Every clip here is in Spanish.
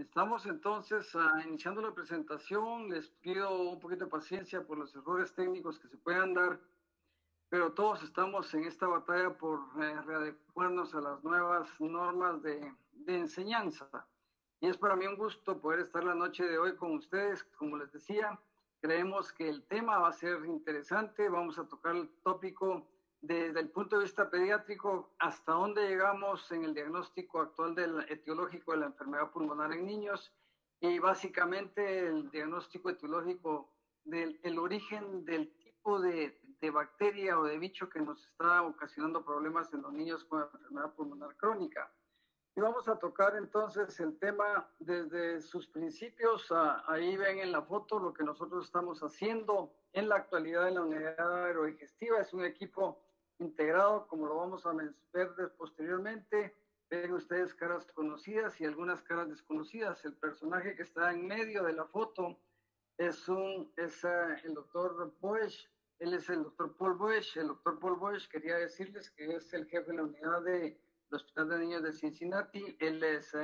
Estamos entonces iniciando la presentación. Les pido un poquito de paciencia por los errores técnicos que se puedan dar, pero todos estamos en esta batalla por readecuarnos a las nuevas normas de enseñanza. Y es para mí un gusto poder estar la noche de hoy con ustedes. Como les decía, creemos que el tema va a ser interesante. Vamos a tocar el tópico desde el punto de vista pediátrico, hasta dónde llegamos en el diagnóstico actual del etiológico de la enfermedad pulmonar en niños y básicamente el diagnóstico etiológico del el origen del tipo de bacteria o de bicho que nos está ocasionando problemas en los niños con enfermedad pulmonar crónica. Y vamos a tocar entonces el tema desde sus principios. Ahí ven en la foto lo que nosotros estamos haciendo en la actualidad en la unidad aerodigestiva. Es un equipo integrado, como lo vamos a ver posteriormente. Ven ustedes caras conocidas y algunas caras desconocidas. El personaje que está en medio de la foto es el doctor Boesch. Él es el doctor Paul Boesch. El doctor Paul Boesch, quería decirles que es el jefe de la unidad del Hospital de Niños de Cincinnati. Él es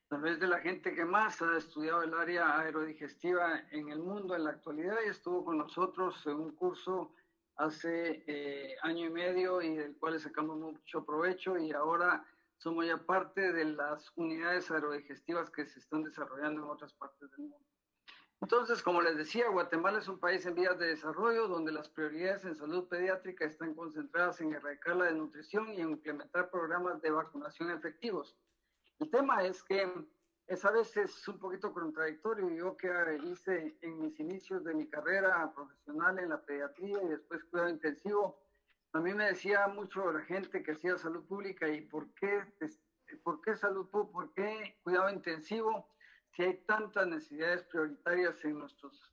tal vez de la gente que más ha estudiado el área aerodigestiva en el mundo en la actualidad, y estuvo con nosotros en un curso hace año y medio y del cual le sacamos mucho provecho, y ahora somos ya parte de las unidades aerodigestivas que se están desarrollando en otras partes del mundo. Entonces, como les decía, Guatemala es un país en vías de desarrollo donde las prioridades en salud pediátrica están concentradas en erradicar la desnutrición y en implementar programas de vacunación efectivos. El tema es que es a veces un poquito contradictorio. Yo que hice en mis inicios de mi carrera profesional en la pediatría y después cuidado intensivo, a mí me decía mucho la gente que hacía salud pública, ¿y por qué salud pública? ¿Por qué cuidado intensivo? Si hay tantas necesidades prioritarias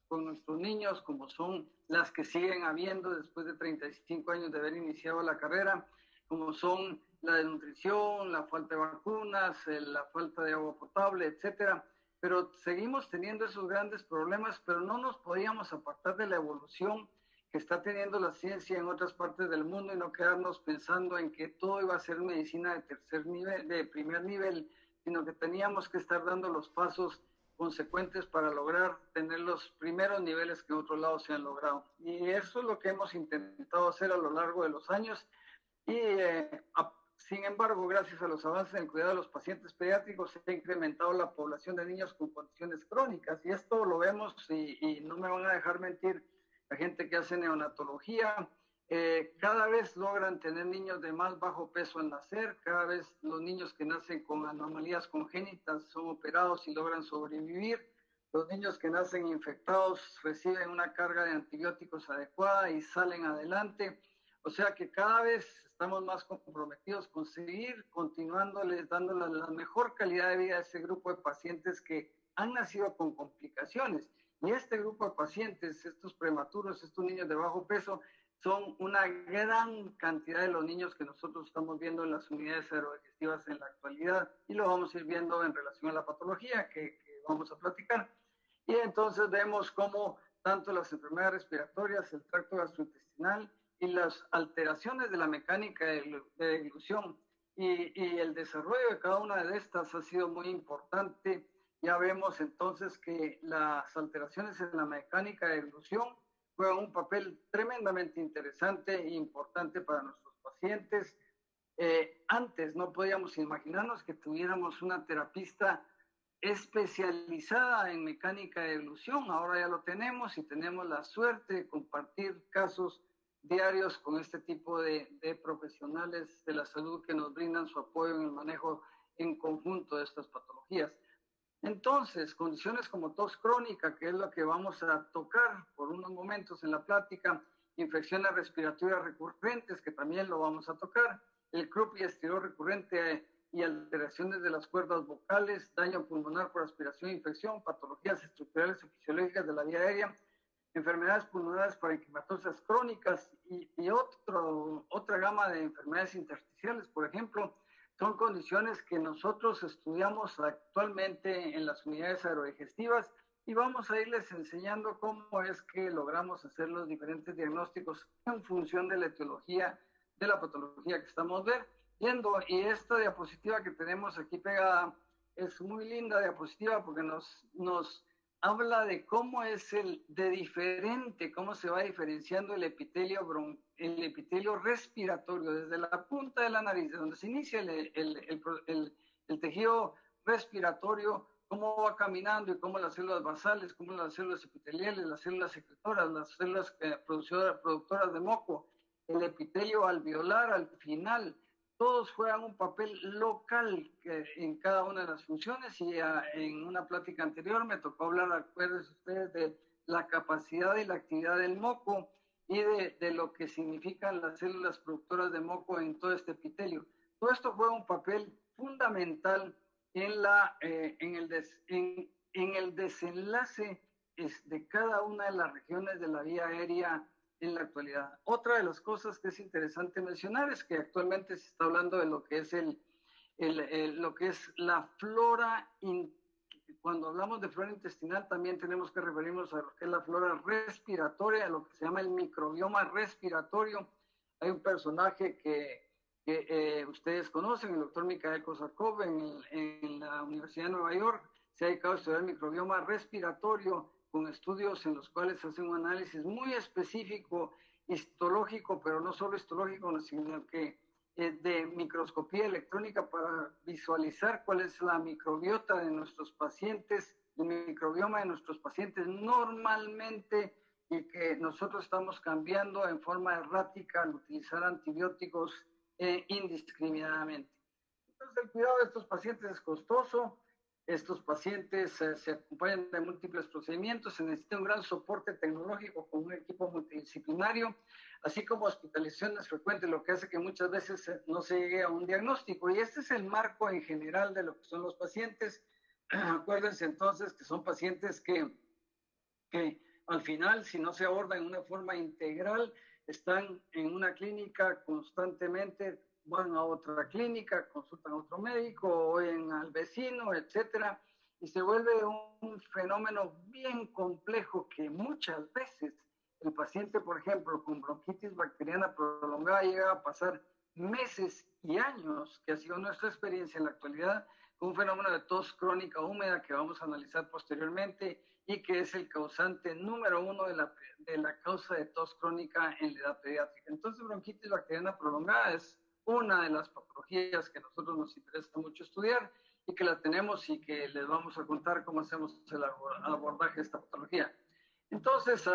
con nuestros niños, como son las que siguen habiendo después de 35 años de haber iniciado la carrera, como son la desnutrición, la falta de vacunas, la falta de agua potable, etcétera. Pero seguimos teniendo esos grandes problemas, pero no nos podíamos apartar de la evolución que está teniendo la ciencia en otras partes del mundo y no quedarnos pensando en que todo iba a ser medicina de tercer nivel, de primer nivel, sino que teníamos que estar dando los pasos consecuentes para lograr tener los primeros niveles que en otros lados se han logrado. Y eso es lo que hemos intentado hacer a lo largo de los años. Y sin embargo, gracias a los avances en el cuidado de los pacientes pediátricos, se ha incrementado la población de niños con condiciones crónicas. Y esto lo vemos, y no me van a dejar mentir la gente que hace neonatología. Cada vez logran tener niños de más bajo peso al nacer, cada vez los niños que nacen con anomalías congénitas son operados y logran sobrevivir, los niños que nacen infectados reciben una carga de antibióticos adecuada y salen adelante, o sea que cada vez estamos más comprometidos con seguir continuándoles, dándoles la mejor calidad de vida a ese grupo de pacientes que han nacido con complicaciones, y este grupo de pacientes, estos prematuros, estos niños de bajo peso, son una gran cantidad de los niños que nosotros estamos viendo en las unidades aerodigestivas en la actualidad, y lo vamos a ir viendo en relación a la patología que vamos a platicar. Y entonces vemos cómo tanto las enfermedades respiratorias, el tracto gastrointestinal y las alteraciones de la mecánica de deglución y el desarrollo de cada una de estas ha sido muy importante. Ya vemos entonces que las alteraciones en la mecánica de deglución juegan un papel tremendamente interesante e importante para nuestros pacientes. Antes no podíamos imaginarnos que tuviéramos una terapista especializada en mecánica de deglución. Ahora ya lo tenemos y tenemos la suerte de compartir casos diarios con este tipo de profesionales de la salud que nos brindan su apoyo en el manejo en conjunto de estas patologías. Entonces, condiciones como tos crónica, que es lo que vamos a tocar por unos momentos en la plática, infecciones respiratorias recurrentes, que también lo vamos a tocar, el croup y estirón recurrente y alteraciones de las cuerdas vocales, daño pulmonar por aspiración e infección, patologías estructurales y fisiológicas de la vía aérea, enfermedades pulmonares parenquimatosas crónicas y otra gama de enfermedades intersticiales, por ejemplo. Son condiciones que nosotros estudiamos actualmente en las unidades aerodigestivas y vamos a irles enseñando cómo es que logramos hacer los diferentes diagnósticos en función de la etiología de la patología que estamos viendo. Y esta diapositiva que tenemos aquí pegada es muy linda diapositiva porque nos habla de cómo es cómo se va diferenciando el epitelio respiratorio desde la punta de la nariz, de donde se inicia el tejido respiratorio, cómo va caminando y cómo las células basales, cómo las células epiteliales, las células secretoras, las células productoras de moco, el epitelio alveolar al final, todos juegan un papel local en cada una de las funciones y en una plática anterior me tocó hablar, acuérdense ustedes, de la capacidad y la actividad del moco y de lo que significan las células productoras de moco en todo este epitelio. Todo esto juega un papel fundamental en el desenlace de cada una de las regiones de la vía aérea en la actualidad. Otra de las cosas que es interesante mencionar es que actualmente se está hablando de lo que es lo que es la flora. Cuando hablamos de flora intestinal también tenemos que referirnos a lo que es la flora respiratoria, a lo que se llama el microbioma respiratorio. Hay un personaje que ustedes conocen, el doctor Mikhail Kosakov, en la Universidad de Nueva York, se ha dedicado a estudiar el microbioma respiratorio con estudios en los cuales se hace un análisis muy específico, histológico, pero no solo histológico, sino que de microscopía electrónica para visualizar cuál es la microbiota de nuestros pacientes, el microbioma de nuestros pacientes normalmente, y que nosotros estamos cambiando en forma errática al utilizar antibióticos indiscriminadamente. Entonces, el cuidado de estos pacientes es costoso. Estos pacientes se acompañan de múltiples procedimientos, se necesita un gran soporte tecnológico con un equipo multidisciplinario, así como hospitalizaciones frecuentes, lo que hace que muchas veces no se llegue a un diagnóstico. Y este es el marco en general de lo que son los pacientes. Acuérdense entonces que son pacientes que al final, si no se abordan en una forma integral, están en una clínica constantemente, van a otra clínica, consultan a otro médico o al vecino, etcétera, y se vuelve un fenómeno bien complejo que muchas veces el paciente, por ejemplo, con bronquitis bacteriana prolongada llega a pasar meses y años, que ha sido nuestra experiencia en la actualidad, con un fenómeno de tos crónica húmeda que vamos a analizar posteriormente y que es el causante número uno de la causa de tos crónica en la edad pediátrica. Entonces, bronquitis bacteriana prolongada es una de las patologías que a nosotros nos interesa mucho estudiar y que la tenemos y que les vamos a contar cómo hacemos el abordaje de esta patología. Entonces,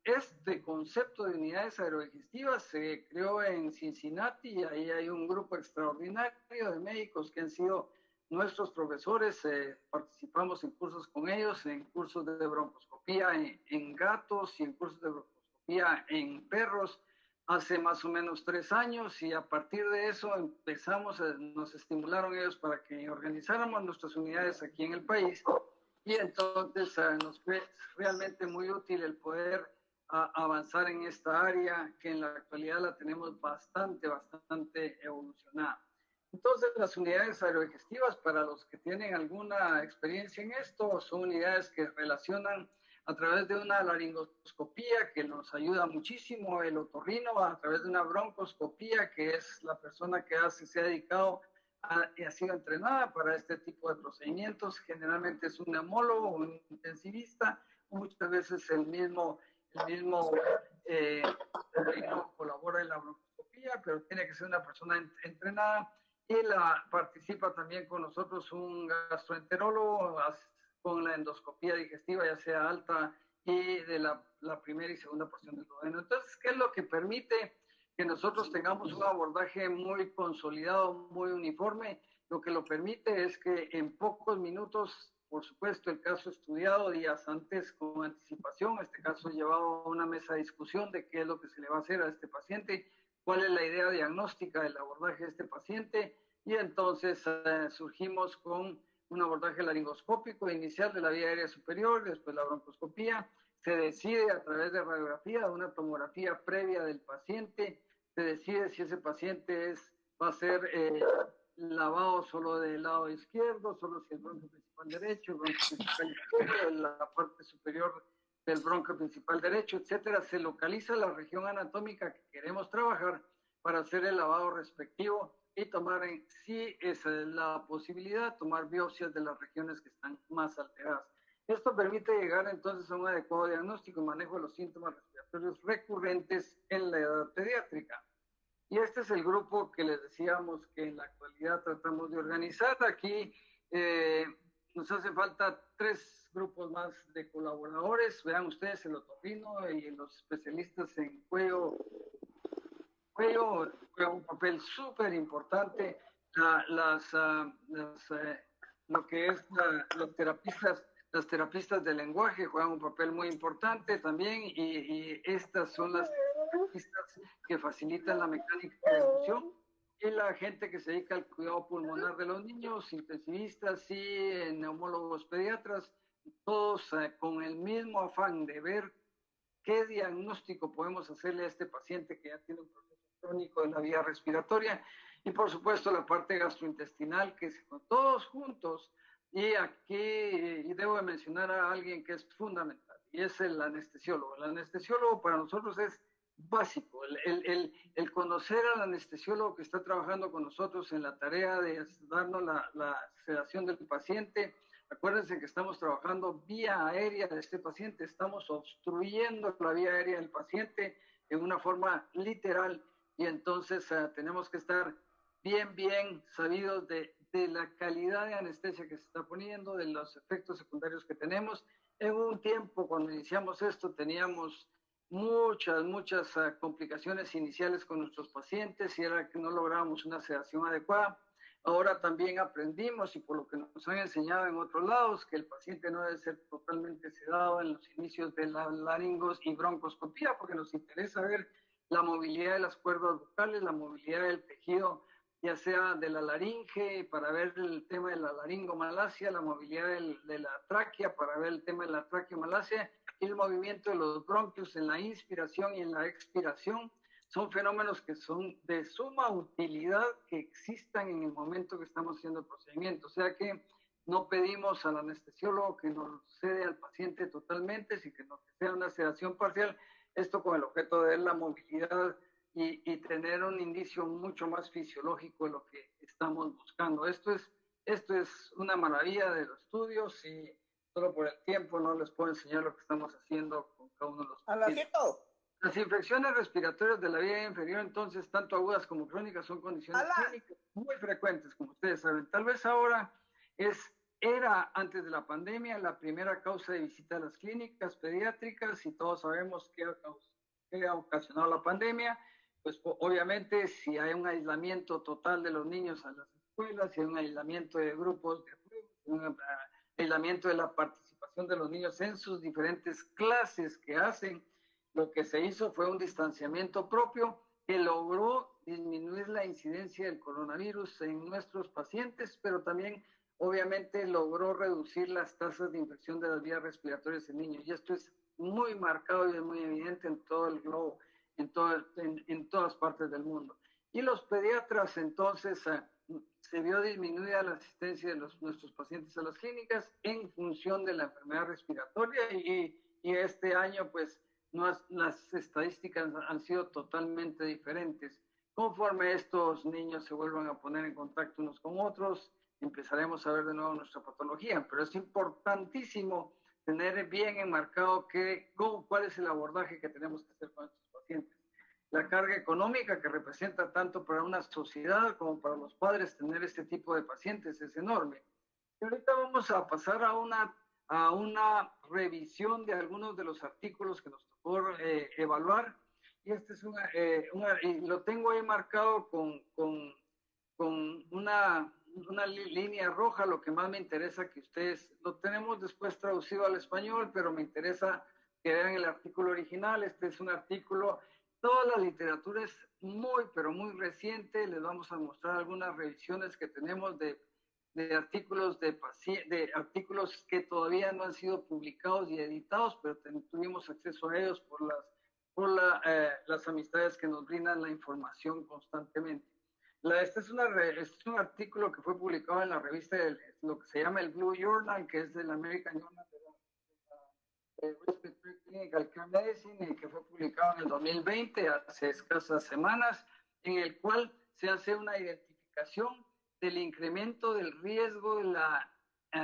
este concepto de unidades aerodigestivas se creó en Cincinnati y ahí hay un grupo extraordinario de médicos que han sido nuestros profesores, participamos en cursos con ellos, en cursos de broncoscopía en gatos y en cursos de broncoscopía en perros hace más o menos 3 años, y a partir de eso nos estimularon ellos para que organizáramos nuestras unidades aquí en el país, y entonces nos fue realmente muy útil el poder avanzar en esta área que en la actualidad la tenemos bastante evolucionada. Entonces, las unidades aerodigestivas, para los que tienen alguna experiencia en esto, son unidades que relacionan a través de una laringoscopía que nos ayuda muchísimo, el otorrino, a través de una broncoscopía, que es la persona que se ha dedicado y ha sido entrenada para este tipo de procedimientos. Generalmente es un neumólogo, un intensivista, muchas veces el mismo otorrino colabora en la broncoscopía, pero tiene que ser una persona entrenada. Y participa también con nosotros un gastroenterólogo con la endoscopía digestiva, ya sea alta y de la primera y segunda porción del duodeno. Entonces, ¿qué es lo que permite que nosotros tengamos un abordaje muy consolidado, muy uniforme? Lo que lo permite es que en pocos minutos, por supuesto, el caso estudiado días antes con anticipación, este caso llevado a una mesa de discusión de qué es lo que se le va a hacer a este paciente, cuál es la idea diagnóstica del abordaje de este paciente, y entonces surgimos con un abordaje laringoscópico inicial de la vía aérea superior, después la broncoscopía, se decide a través de radiografía, una tomografía previa del paciente, se decide si ese paciente va a ser lavado solo del lado izquierdo, solo si el bronquio principal derecho, el bronquio principal izquierdo, la parte superior del bronquio principal derecho, etcétera. Se localiza la región anatómica que queremos trabajar para hacer el lavado respectivo y tomar sí es la posibilidad, tomar biopsias de las regiones que están más alteradas. Esto permite llegar entonces a un adecuado diagnóstico y manejo de los síntomas respiratorios recurrentes en la edad pediátrica. Y este es el grupo que les decíamos que en la actualidad tratamos de organizar. Aquí nos hace falta 3 grupos más de colaboradores. Vean ustedes el otorrino y los especialistas en cuello juega un papel súper importante. Lo que es las terapistas de lenguaje juegan un papel muy importante también y estas son las terapistas que facilitan la mecánica de evolución y la gente que se dedica al cuidado pulmonar de los niños, intensivistas y neumólogos pediatras, todos con el mismo afán de ver qué diagnóstico podemos hacerle a este paciente que ya tiene un proceso crónico de la vía respiratoria y por supuesto la parte gastrointestinal que es con todos juntos. Y aquí debo de mencionar a alguien que es fundamental y es el anestesiólogo. El anestesiólogo para nosotros es básico, el conocer al anestesiólogo que está trabajando con nosotros en la tarea de darnos la sedación del paciente. Acuérdense que estamos trabajando vía aérea de este paciente, estamos obstruyendo la vía aérea del paciente en una forma literal y entonces tenemos que estar bien sabidos de la calidad de anestesia que se está poniendo, de los efectos secundarios que tenemos. En un tiempo, cuando iniciamos esto, teníamos muchas complicaciones iniciales con nuestros pacientes y era que no lográbamos una sedación adecuada. Ahora también aprendimos, y por lo que nos han enseñado en otros lados, que el paciente no debe ser totalmente sedado en los inicios de la laringos y broncoscopía, porque nos interesa ver la movilidad de las cuerdas vocales, la movilidad del tejido, ya sea de la laringe, para ver el tema de la laringomalacia, la movilidad de la tráquea, para ver el tema de la traqueomalacia, y el movimiento de los bronquios en la inspiración y en la expiración. Son fenómenos que son de suma utilidad que existan en el momento que estamos haciendo el procedimiento. O sea que no pedimos al anestesiólogo que nos cede al paciente totalmente, sino que sea una sedación parcial, esto con el objeto de la movilidad y tener un indicio mucho más fisiológico de lo que estamos buscando. Esto es una maravilla de los estudios y solo por el tiempo no les puedo enseñar lo que estamos haciendo con cada uno de los pacientes. Las infecciones respiratorias de la vía inferior, entonces, tanto agudas como crónicas, son condiciones clínicas muy frecuentes, como ustedes saben. Tal vez ahora era antes de la pandemia la primera causa de visita a las clínicas pediátricas y todos sabemos qué ha ocasionado la pandemia. Pues obviamente si hay un aislamiento total de los niños a las escuelas, si hay un aislamiento de grupos de juegos, un aislamiento de la participación de los niños en sus diferentes clases que hacen, lo que se hizo fue un distanciamiento propio que logró disminuir la incidencia del coronavirus en nuestros pacientes, pero también obviamente logró reducir las tasas de infección de las vías respiratorias en niños. Y esto es muy marcado y es muy evidente en todo el globo, en todas partes del mundo. Y los pediatras entonces se vio disminuida la asistencia de nuestros pacientes a las clínicas en función de la enfermedad respiratoria y este año pues las estadísticas han sido totalmente diferentes. Conforme estos niños se vuelvan a poner en contacto unos con otros, empezaremos a ver de nuevo nuestra patología, pero es importantísimo tener bien enmarcado cuál es el abordaje que tenemos que hacer con estos pacientes. La carga económica que representa tanto para una sociedad como para los padres tener este tipo de pacientes es enorme. Y ahorita vamos a pasar a una revisión de algunos de los artículos que nos tocó evaluar. Y este es y lo tengo ahí marcado con una línea roja. Lo que más me interesa que ustedes, lo tenemos después traducido al español, pero me interesa que vean el artículo original. Este es un artículo, toda la literatura es pero muy reciente. Les vamos a mostrar algunas revisiones que tenemos de artículos de artículos que todavía no han sido publicados y editados, pero tuvimos acceso a ellos por las amistades que nos brindan la información constantemente. Este es un artículo que fue publicado en la revista lo que se llama el Blue Journal, que es del American Journal de Respiratory Clinical Care Medicine, que fue publicado en el 2020, hace escasas semanas, en el cual se hace una identificación cuantificación del incremento del riesgo de la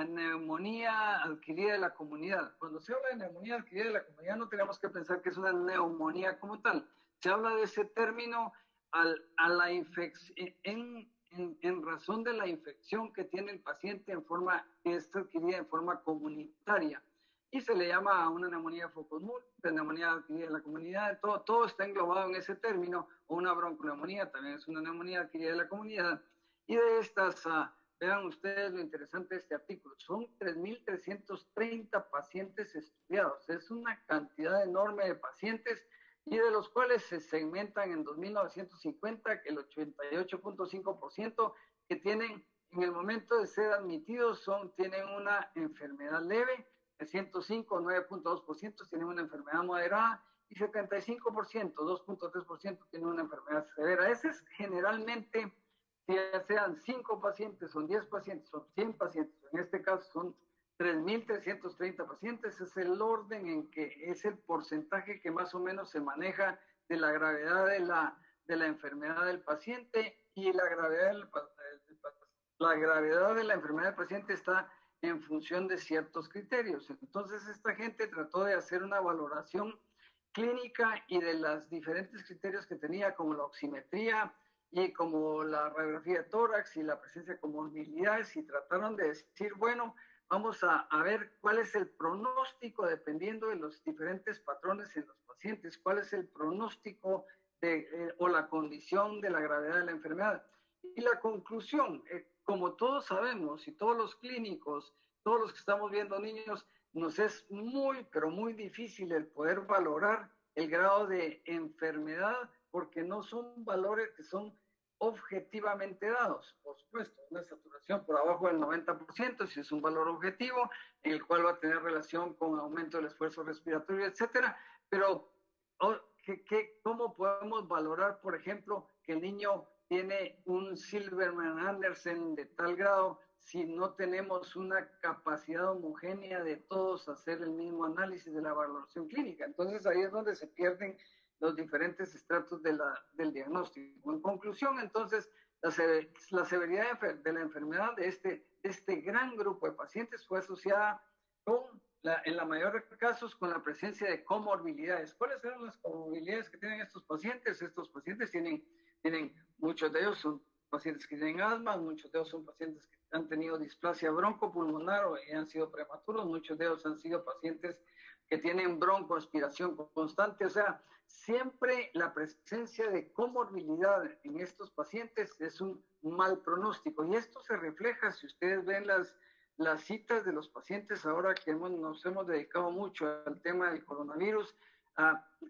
neumonía adquirida de la comunidad. Cuando se habla de neumonía adquirida de la comunidad, no tenemos que pensar que es una neumonía como tal. Se habla de ese término a la infección, en razón de la infección que tiene el paciente en forma que es adquirida en forma comunitaria. Y se le llama a una neumonía focos múltiples, neumonía adquirida en la comunidad, todo está englobado en ese término, o una bronconeumonía también es una neumonía adquirida en la comunidad. Y de estas, vean ustedes lo interesante de este artículo, son 3.330 pacientes estudiados, es una cantidad enorme de pacientes y de los cuales se segmentan en 2.950, que el 88.5% que tienen en el momento de ser admitidos tienen una enfermedad leve, 105, 9.2% tienen una enfermedad moderada y 75%, 2.3% tienen una enfermedad severa. Ese es generalmente, ya sean 5 pacientes, son 10 pacientes, son 100 pacientes, en este caso son 3.330 pacientes, es el orden en que es el porcentaje que más o menos se maneja de la gravedad de la enfermedad del paciente, y la gravedad de la enfermedad del paciente está en función de ciertos criterios. Entonces, esta gente trató de hacer una valoración clínica y de los diferentes criterios que tenía, como la oximetría y como la radiografía de tórax y la presencia de comorbilidades, y trataron de decir, bueno, vamos a ver cuál es el pronóstico dependiendo de los diferentes patrones en los pacientes, cuál es el pronóstico o la condición de la gravedad de la enfermedad. Y la conclusión, como todos sabemos, y todos los clínicos, todos los que estamos viendo niños, nos es muy, pero muy difícil el poder valorar el grado de enfermedad, porque no son valores que son objetivamente dados. Por supuesto, una saturación por abajo del 90%, si es un valor objetivo, en el cual va a tener relación con aumento del esfuerzo respiratorio, etcétera, pero ¿cómo podemos valorar, por ejemplo, que el niño tiene un Silverman-Andersen de tal grado si no tenemos una capacidad homogénea de todos hacer el mismo análisis de la valoración clínica? Entonces ahí es donde se pierden los diferentes estratos del diagnóstico. En conclusión, entonces, la severidad de la enfermedad de este gran grupo de pacientes fue asociada en la mayoría de casos con la presencia de comorbilidades. ¿Cuáles eran las comorbilidades que tienen estos pacientes? Estos pacientes tienen muchos de ellos son pacientes que tienen asma, muchos de ellos son pacientes que han tenido displasia broncopulmonar o han sido prematuros, muchos de ellos han sido pacientes que tienen broncoaspiración constante. O sea, siempre la presencia de comorbilidad en estos pacientes es un mal pronóstico, y esto se refleja si ustedes ven las citas de los pacientes ahora que nos hemos dedicado mucho al tema del coronavirus.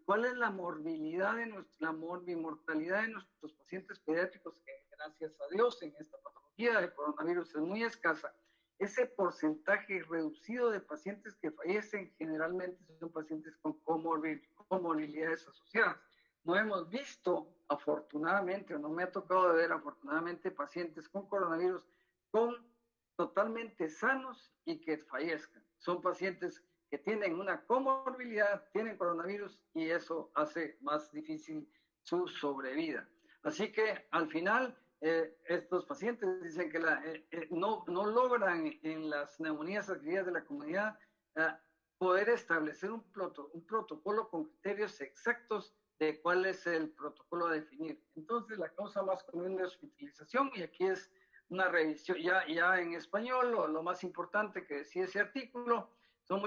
¿Cuál es la morbilidad la morbimortalidad de nuestros pacientes pediátricos, que gracias a Dios en esta patología del coronavirus es muy escasa? Ese porcentaje reducido de pacientes que fallecen generalmente son pacientes con comorbilidades asociadas. No hemos visto, afortunadamente, o no me ha tocado ver afortunadamente, pacientes con coronavirus totalmente sanos y que fallezcan. Son pacientes que tienen una comorbilidad, tienen coronavirus, y eso hace más difícil su sobrevida. Así que al final estos pacientes dicen que no logran en las neumonías adquiridas de la comunidad poder establecer un protocolo con criterios exactos de cuál es el protocolo a definir. Entonces, la causa más común de hospitalización, y aquí es una revisión ya en español, lo más importante que decía ese artículo, son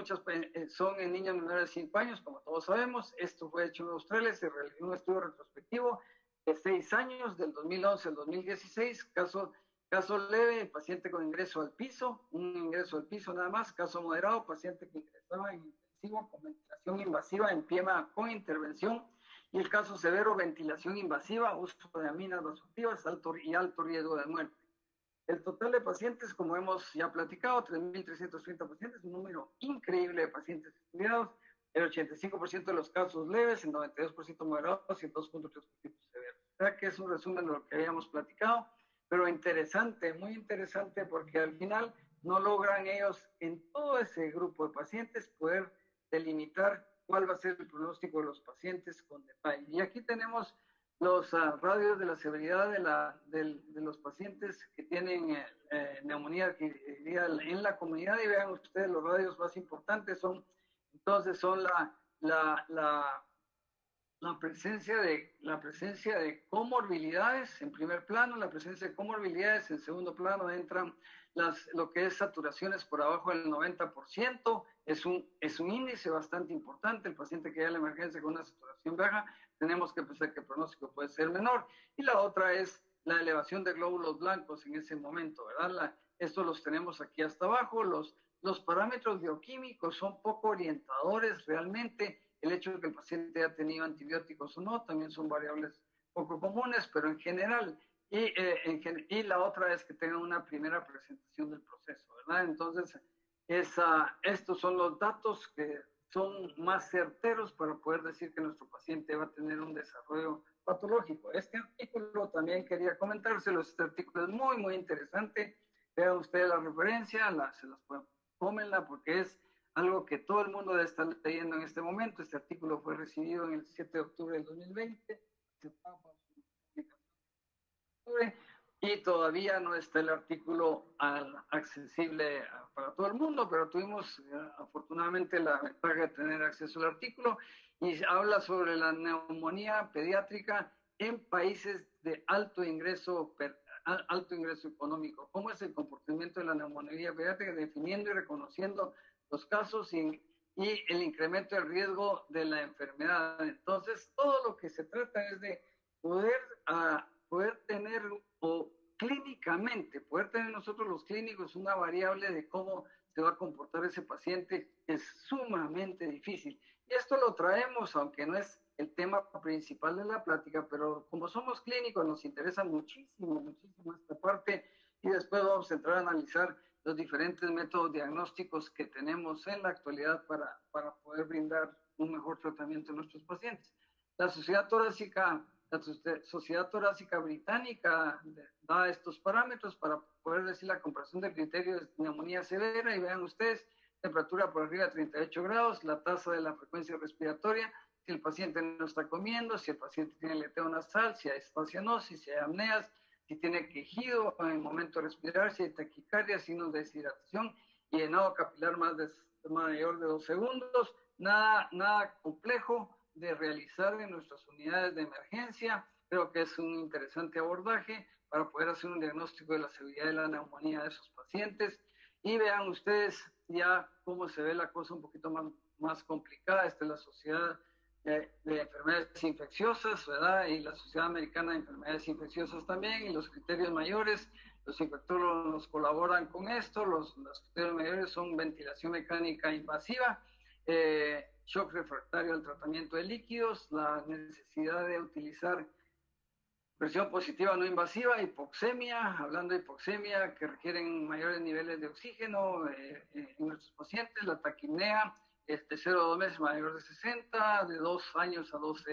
en niños menores de 5 años, como todos sabemos. Esto fue hecho en Australia, se realizó un estudio retrospectivo de 6 años, del 2011 al 2016, caso leve, paciente con ingreso al piso, un ingreso al piso nada más; caso moderado, paciente que ingresaba en intensivo con ventilación invasiva en PIEMA con intervención; y el caso severo, ventilación invasiva, uso de aminas vasoactivas y alto riesgo de muerte. El total de pacientes, como hemos ya platicado, 3.330 pacientes, un número increíble de pacientes estudiados, el 85% de los casos leves, el 92% moderados y el 2.3% severos. O sea que es un resumen de lo que habíamos platicado, pero interesante, muy interesante, porque al final no logran ellos en todo ese grupo de pacientes poder delimitar cuál va a ser el pronóstico de los pacientes con detalle. Y aquí tenemos los radios de la severidad de los pacientes que tienen neumonía en la comunidad, y vean ustedes los radios más importantes son, entonces son la presencia de comorbilidades en primer plano, la presencia de comorbilidades en segundo plano entran lo que es saturaciones por abajo del 90%, es un índice bastante importante. El paciente que llega a la emergencia con una saturación baja, tenemos que pensar que el pronóstico puede ser menor. Y la otra es la elevación de glóbulos blancos en ese momento, ¿verdad? Esto los tenemos aquí hasta abajo. Los parámetros bioquímicos son poco orientadores realmente. El hecho de que el paciente haya tenido antibióticos o no también son variables poco comunes, pero en general. Y la otra es que tengan una primera presentación del proceso, ¿verdad? Entonces, estos son los datos que son más certeros para poder decir que nuestro paciente va a tener un desarrollo patológico. Este artículo también quería comentárselo. Este artículo es muy, muy interesante. Vean ustedes la referencia, tómenla porque es algo que todo el mundo debe estar leyendo en este momento. Este artículo fue recibido en el 7 de octubre del 2020 y todavía no está el artículo accesible para todo el mundo, pero tuvimos afortunadamente la ventaja de tener acceso al artículo, y habla sobre la neumonía pediátrica en países de alto ingreso económico. ¿Cómo es el comportamiento de la neumonía pediátrica? Definiendo y reconociendo los casos y el incremento del riesgo de la enfermedad. Entonces, todo lo que se trata es de poder tener, o clínicamente, poder tener nosotros los clínicos una variable de cómo se va a comportar ese paciente, es sumamente difícil. Y esto lo traemos, aunque no es el tema principal de la plática, pero como somos clínicos nos interesa muchísimo, muchísimo esta parte, y después vamos a entrar a analizar los diferentes métodos diagnósticos que tenemos en la actualidad para poder brindar un mejor tratamiento a nuestros pacientes. La Sociedad Torácica Británica da estos parámetros para poder decir la comparación del criterio de neumonía severa, y vean ustedes, temperatura por arriba de 38 grados, la tasa de la frecuencia respiratoria, si el paciente no está comiendo, si el paciente tiene leteo nasal, si hay cianosis, si hay apneas, si tiene quejido en el momento de respirar, si hay taquicardia, signos de deshidratación y llenado capilar mayor de 2 segundos. Nada complejo de realizar en nuestras unidades de emergencia. Creo que es un interesante abordaje para poder hacer un diagnóstico de la severidad de la neumonía de esos pacientes. Y vean ustedes ya cómo se ve la cosa un poquito más complicada. Esta es la Sociedad de Enfermedades Infecciosas, ¿verdad? Y la Sociedad Americana de Enfermedades Infecciosas también, y los criterios mayores. Los infectólogos nos colaboran con esto. Los criterios mayores son ventilación mecánica invasiva, shock refractario al tratamiento de líquidos, la necesidad de utilizar presión positiva no invasiva, hipoxemia, hablando de hipoxemia, que requieren mayores niveles de oxígeno en nuestros pacientes, la taquipnea, 0 a 2 meses mayor de 60, de 2 años a 2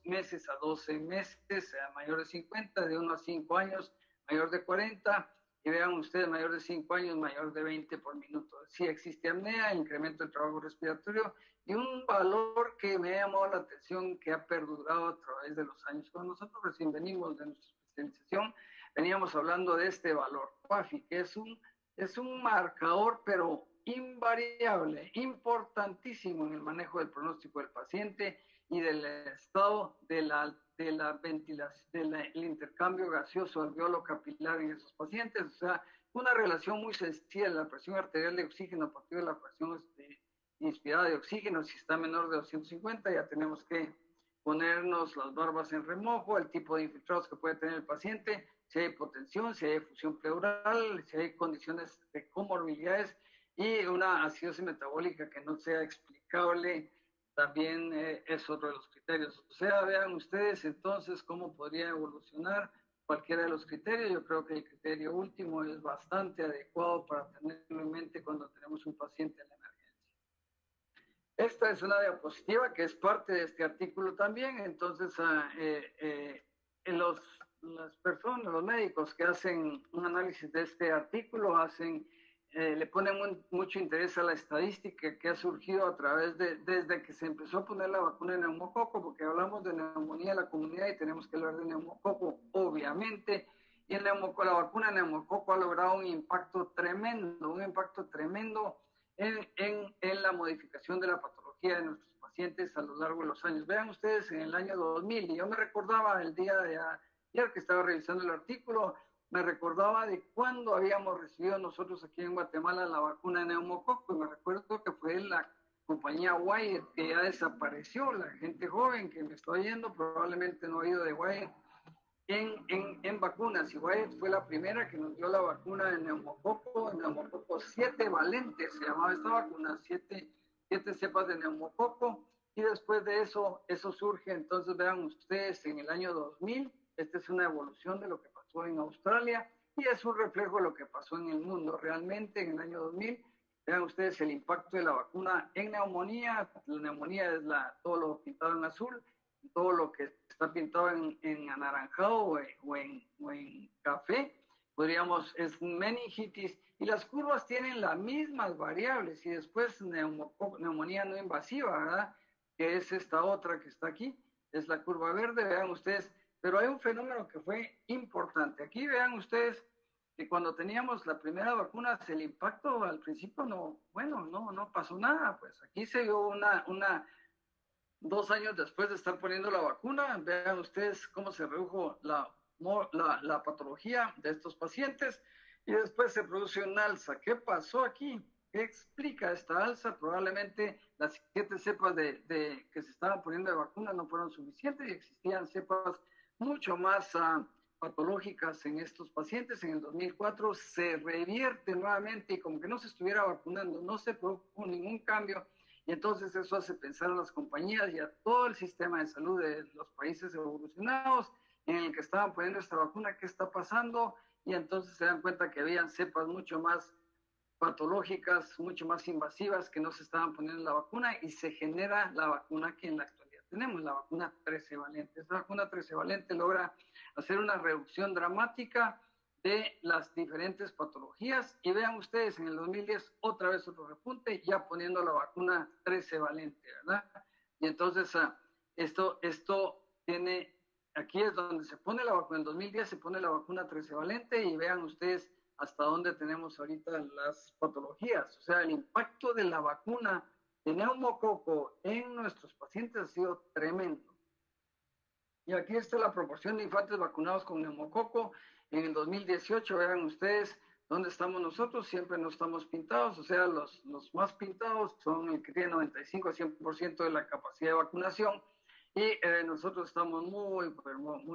meses a 12 meses, mayor de 50, de 1 a 5 años, mayor de 40, y vean ustedes, mayor de 5 años, mayor de 20 por minuto. Si existe apnea, incremento del trabajo respiratorio, y un valor que me ha llamado la atención, que ha perdurado a través de los años. Cuando nosotros recién venimos de nuestra especialización, veníamos hablando de este valor, PAFI, que es un marcador, pero invariable, importantísimo en el manejo del pronóstico del paciente y del estado de la ventilación, del intercambio gaseoso alveolo capilar en esos pacientes. O sea, una relación muy sencilla de la presión arterial de oxígeno a partir de la presión inspirada de oxígeno. Si está menor de 250, ya tenemos que ponernos las barbas en remojo, el tipo de infiltrados que puede tener el paciente, si hay hipotensión, si hay efusión pleural, si hay condiciones de comorbilidades y una acidosis metabólica que no sea explicable, también es otro de los criterios. O sea, vean ustedes entonces cómo podría evolucionar cualquiera de los criterios. Yo creo que el criterio último es bastante adecuado para tenerlo en mente cuando tenemos un paciente en la emergencia. Esta es una diapositiva que es parte de este artículo también. Entonces, las personas, los médicos que hacen un análisis de este artículo, hacen le pone mucho interés a la estadística que ha surgido a través desde que se empezó a poner la vacuna de neumococo, porque hablamos de neumonía en la comunidad y tenemos que hablar de neumococo, obviamente. Y la vacuna de neumococo ha logrado un impacto tremendo en la modificación de la patología de nuestros pacientes a lo largo de los años. Vean ustedes en el año 2000, y yo me recordaba el día de ayer que estaba revisando el artículo, me recordaba de cuando habíamos recibido nosotros aquí en Guatemala la vacuna de neumococo, y me recuerdo que fue la compañía Wyatt, que ya desapareció. La gente joven que me está oyendo probablemente no ha oído de Wyatt en vacunas, y Wyatt fue la primera que nos dio la vacuna de neumococo 7 valente, se llamaba esta vacuna, 7 cepas de neumococo, y después de eso surge. Entonces vean ustedes, en el año 2000, esta es una evolución de lo que pasó en Australia, y es un reflejo de lo que pasó en el mundo realmente en el año 2000. Vean ustedes el impacto de la vacuna en neumonía. La neumonía es todo lo pintado en azul, todo lo que está pintado en anaranjado o en café, es meningitis, y las curvas tienen las mismas variables. Y después neumonía no invasiva, ¿verdad? Que es esta otra que está aquí, es la curva verde, vean ustedes. Pero hay un fenómeno que fue importante. Aquí vean ustedes que cuando teníamos la primera vacuna, el impacto al principio no pasó nada. Pues aquí se vio 2 años después de estar poniendo la vacuna, vean ustedes cómo se redujo la patología de estos pacientes, y después se produce un alza. ¿Qué pasó aquí? ¿Qué explica esta alza? Probablemente las 7 cepas que se estaban poniendo de vacuna no fueron suficientes, y existían cepas mucho más patológicas en estos pacientes. En el 2004 se revierte nuevamente, y como que no se estuviera vacunando, no se produjo ningún cambio. Y entonces eso hace pensar a las compañías y a todo el sistema de salud de los países evolucionados en el que estaban poniendo esta vacuna, qué está pasando. Y entonces se dan cuenta que habían cepas mucho más patológicas, mucho más invasivas, que no se estaban poniendo en la vacuna, y se genera la vacuna que en la actualidad tenemos, la vacuna 13 valente. Esta vacuna 13 valente logra hacer una reducción dramática de las diferentes patologías, y vean ustedes, en el 2010 otra vez otro repunte, ya poniendo la vacuna 13 valente, ¿verdad? Y entonces esto tiene, aquí es donde se pone la vacuna. En el 2010 se pone la vacuna 13 valente, y vean ustedes hasta dónde tenemos ahorita las patologías. O sea, el impacto de la vacuna de neumococo en nuestros pacientes ha sido tremendo. Y aquí está la proporción de infantes vacunados con neumococo. En el 2018, vean ustedes dónde estamos nosotros. Siempre no estamos pintados, o sea, los más pintados son el que tiene 95 a 100% de la capacidad de vacunación, y nosotros estamos muy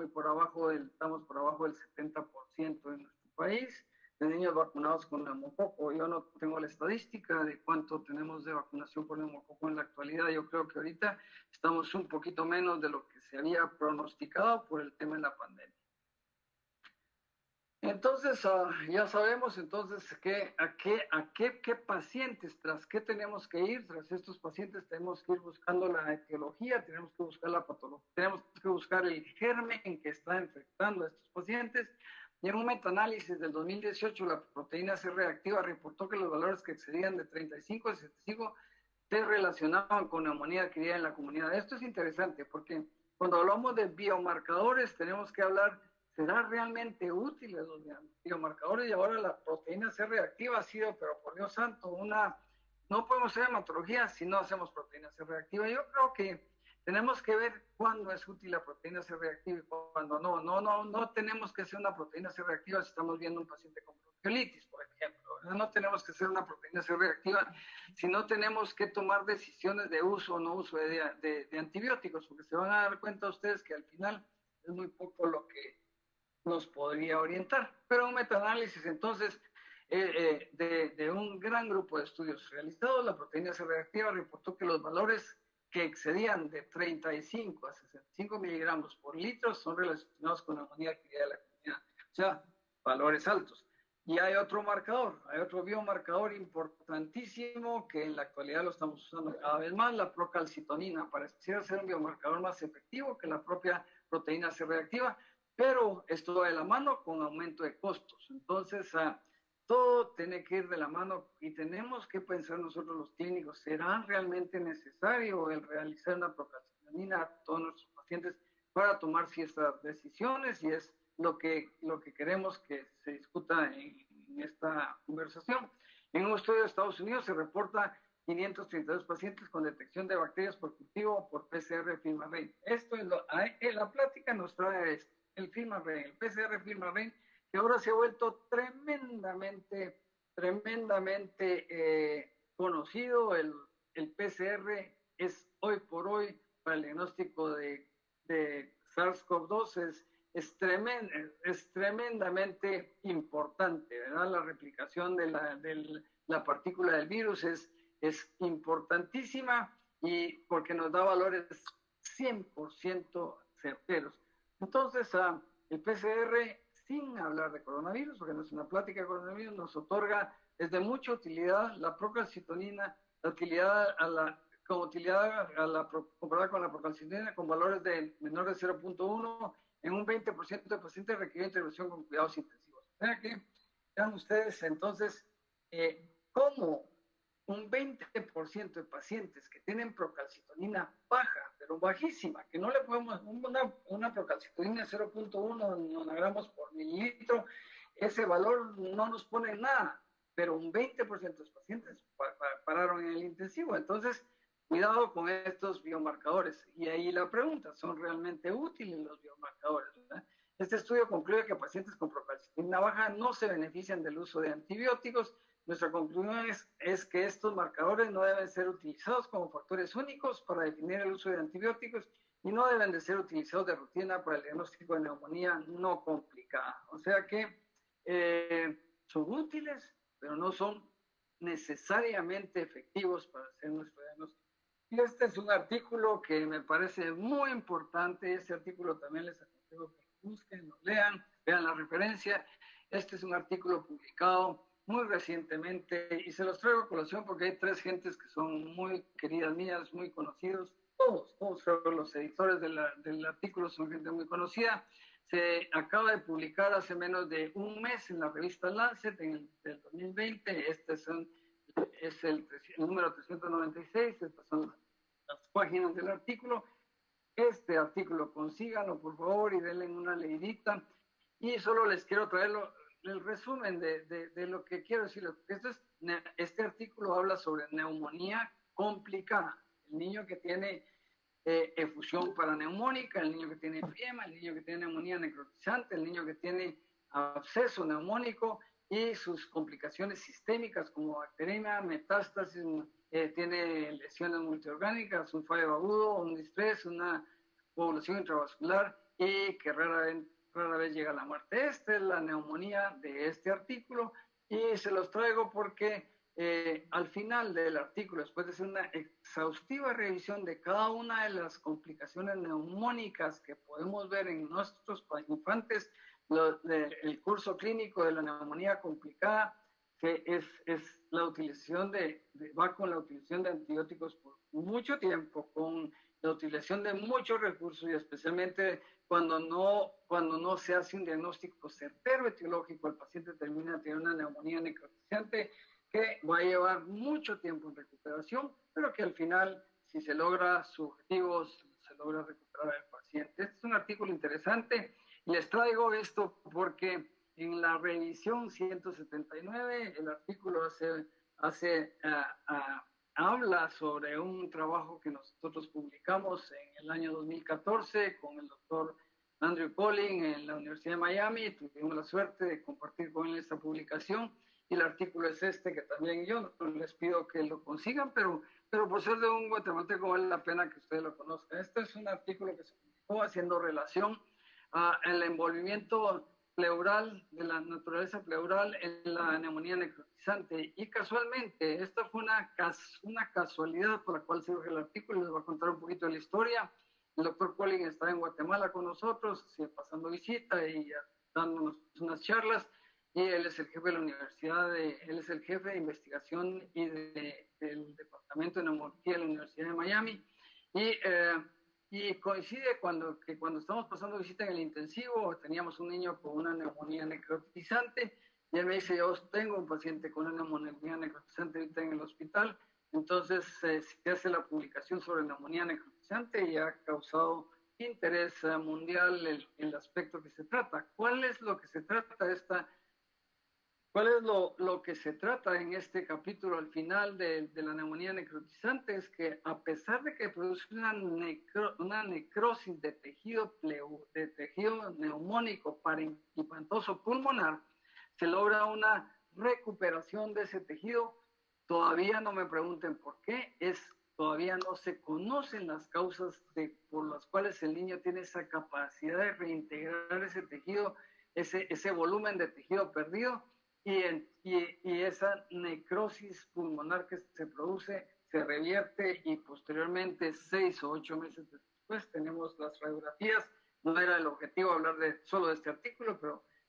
por abajo estamos por abajo del 70% en nuestro país de niños vacunados con neumococo. Yo no tengo la estadística de cuánto tenemos de vacunación por neumococo en la actualidad. Yo creo que ahorita estamos un poquito menos de lo que se había pronosticado por el tema de la pandemia. Entonces, ya sabemos entonces a qué pacientes, tras qué tenemos que ir. Tras estos pacientes tenemos que ir buscando la etiología, tenemos que buscar la patología, tenemos que buscar el germen que está infectando a estos pacientes. Y en un metaanálisis del 2018, la proteína C reactiva reportó que los valores que excedían de 35 a 65 se relacionaban con neumonía adquirida en la comunidad. Esto es interesante porque cuando hablamos de biomarcadores tenemos que hablar, ¿será realmente útiles los biomarcadores? Y ahora la proteína C reactiva ha sido, pero por Dios santo, no podemos hacer hematología si no hacemos proteína C reactiva. Yo creo que tenemos que ver cuándo es útil la proteína C reactiva y cuándo no. No tenemos que hacer una proteína C reactiva si estamos viendo un paciente con bronquiolitis, por ejemplo. No tenemos que hacer una proteína C reactiva si no tenemos que tomar decisiones de uso o no uso de antibióticos, porque se van a dar cuenta ustedes que al final es muy poco lo que nos podría orientar. Pero un metaanálisis entonces de un gran grupo de estudios realizados, la proteína C reactiva reportó que los valores que excedían de 35 a 65 miligramos por litro son relacionados con la neumonía adquirida de la comunidad. O sea, valores altos. Y hay otro biomarcador importantísimo que en la actualidad lo estamos usando cada vez más, la procalcitonina. Pareciera ser un biomarcador más efectivo que la propia proteína C reactiva, pero esto va de la mano con aumento de costos. Entonces, todo tiene que ir de la mano y tenemos que pensar nosotros los clínicos, ¿será realmente necesario el realizar una procalcitonina a todos nuestros pacientes para tomar ciertas decisiones? Y es lo que queremos que se discuta en esta conversación. En un estudio de Estados Unidos se reporta 532 pacientes con detección de bacterias por cultivo por PCR FilmArray. Esto es la plática nos trae esto, el FilmArray, el PCR FilmArray, que ahora se ha vuelto tremendamente conocido. El PCR es hoy por hoy para el diagnóstico de SARS-CoV-2 es tremendamente importante, ¿verdad? La replicación de la partícula del virus es importantísima y porque nos da valores 100% certeros. Entonces, el PCR, sin hablar de coronavirus, porque no es una plática de coronavirus, nos otorga, es de mucha utilidad la procalcitonina, la utilidad comparada con la procalcitonina con valores de menor de 0.1 en un 20% de pacientes requirió intervención con cuidados intensivos. O sea que, vean ustedes entonces, cómo un 20% de pacientes que tienen procalcitonina baja, pero bajísima, que no le podemos, una procalcitonina 0.1 nanogramos por mililitro, ese valor no nos pone nada, pero un 20% de los pacientes pararon en el intensivo. Entonces, cuidado con estos biomarcadores. Y ahí la pregunta, ¿son realmente útiles los biomarcadores? ¿Verdad? Este estudio concluye que pacientes con procalcitonina baja no se benefician del uso de antibióticos. Nuestra conclusión es que estos marcadores no deben ser utilizados como factores únicos para definir el uso de antibióticos y no deben de ser utilizados de rutina para el diagnóstico de neumonía no complicada. O sea que son útiles, pero no son necesariamente efectivos para hacer nuestro diagnóstico. Y este es un artículo que me parece muy importante. Este artículo también les aconsejo que lo busquen, lo lean, vean la referencia. Este es un artículo publicado muy recientemente y se los traigo a colación porque hay tres gentes que son muy queridas mías, muy conocidos. Todos los editores del artículo son gente muy conocida. Se acaba de publicar hace menos de un mes en la revista Lancet en el 2020. Este es el número 396. Estas son las páginas del artículo. Este artículo consíganlo, por favor, y denle una leidita. Y solo les quiero traer el resumen de lo que quiero decir. Este artículo habla sobre neumonía complicada. El niño que tiene efusión paraneumónica, el niño que tiene enfisema, el niño que tiene neumonía necrotizante, el niño que tiene absceso neumónico y sus complicaciones sistémicas como bacteremia, metástasis, tiene lesiones multiorgánicas, un fallo agudo, un distrés, una coagulación intravascular y que rara vez llega a la muerte. Esta es la neumonía de este artículo y se los traigo porque al final del artículo, después de hacer una exhaustiva revisión de cada una de las complicaciones neumónicas que podemos ver en nuestros infantes, el curso clínico de la neumonía complicada, que es la utilización va con la utilización de antibióticos por mucho tiempo, con la utilización de muchos recursos y especialmente cuando no se hace un diagnóstico certero etiológico, el paciente termina teniendo una neumonía necrotizante que va a llevar mucho tiempo en recuperación, pero que al final, si se logra sus objetivos, se logra recuperar al paciente. Este es un artículo interesante y les traigo esto porque en la revisión 179 el artículo habla sobre un trabajo que nosotros publicamos en el año 2014 con el doctor Andrew Collin en la Universidad de Miami. Tuvimos la suerte de compartir con él esta publicación y el artículo es este que también yo les pido que lo consigan, pero por ser de un guatemalteco vale la pena que ustedes lo conozcan. Este es un artículo que se publicó haciendo relación al envolvimiento pleural, de la naturaleza pleural en la neumonía necrotizante. Y casualmente, esta fue una casualidad por la cual surge el artículo. Les voy a contar un poquito de la historia. El doctor Collin está en Guatemala con nosotros, pasando visita y dándonos unas charlas. Y él es el jefe de la universidad, él es el jefe de investigación y del departamento de neumología de la Universidad de Miami. Y coincide cuando estamos pasando visita en el intensivo, teníamos un niño con una neumonía necrotizante Y él me dice, yo tengo un paciente con una neumonía necrotizante ahorita en el hospital. Entonces se hace la publicación sobre neumonía necrotizante y ha causado interés mundial el aspecto que se trata. ¿Cuál es lo que se trata ¿Cuál es lo que se trata en este capítulo al final de la neumonía necrotizante? Es que a pesar de que produce una necrosis de tejido neumónico parenquipantoso pulmonar, se logra una recuperación de ese tejido. Todavía no me pregunten por qué, todavía no se conocen las causas por las cuales el niño tiene esa capacidad de reintegrar ese tejido, ese volumen de tejido perdido. Y esa necrosis pulmonar que se produce se revierte y posteriormente 6 o 8 meses después tenemos las radiografías. No era el objetivo hablar solo de este artículo,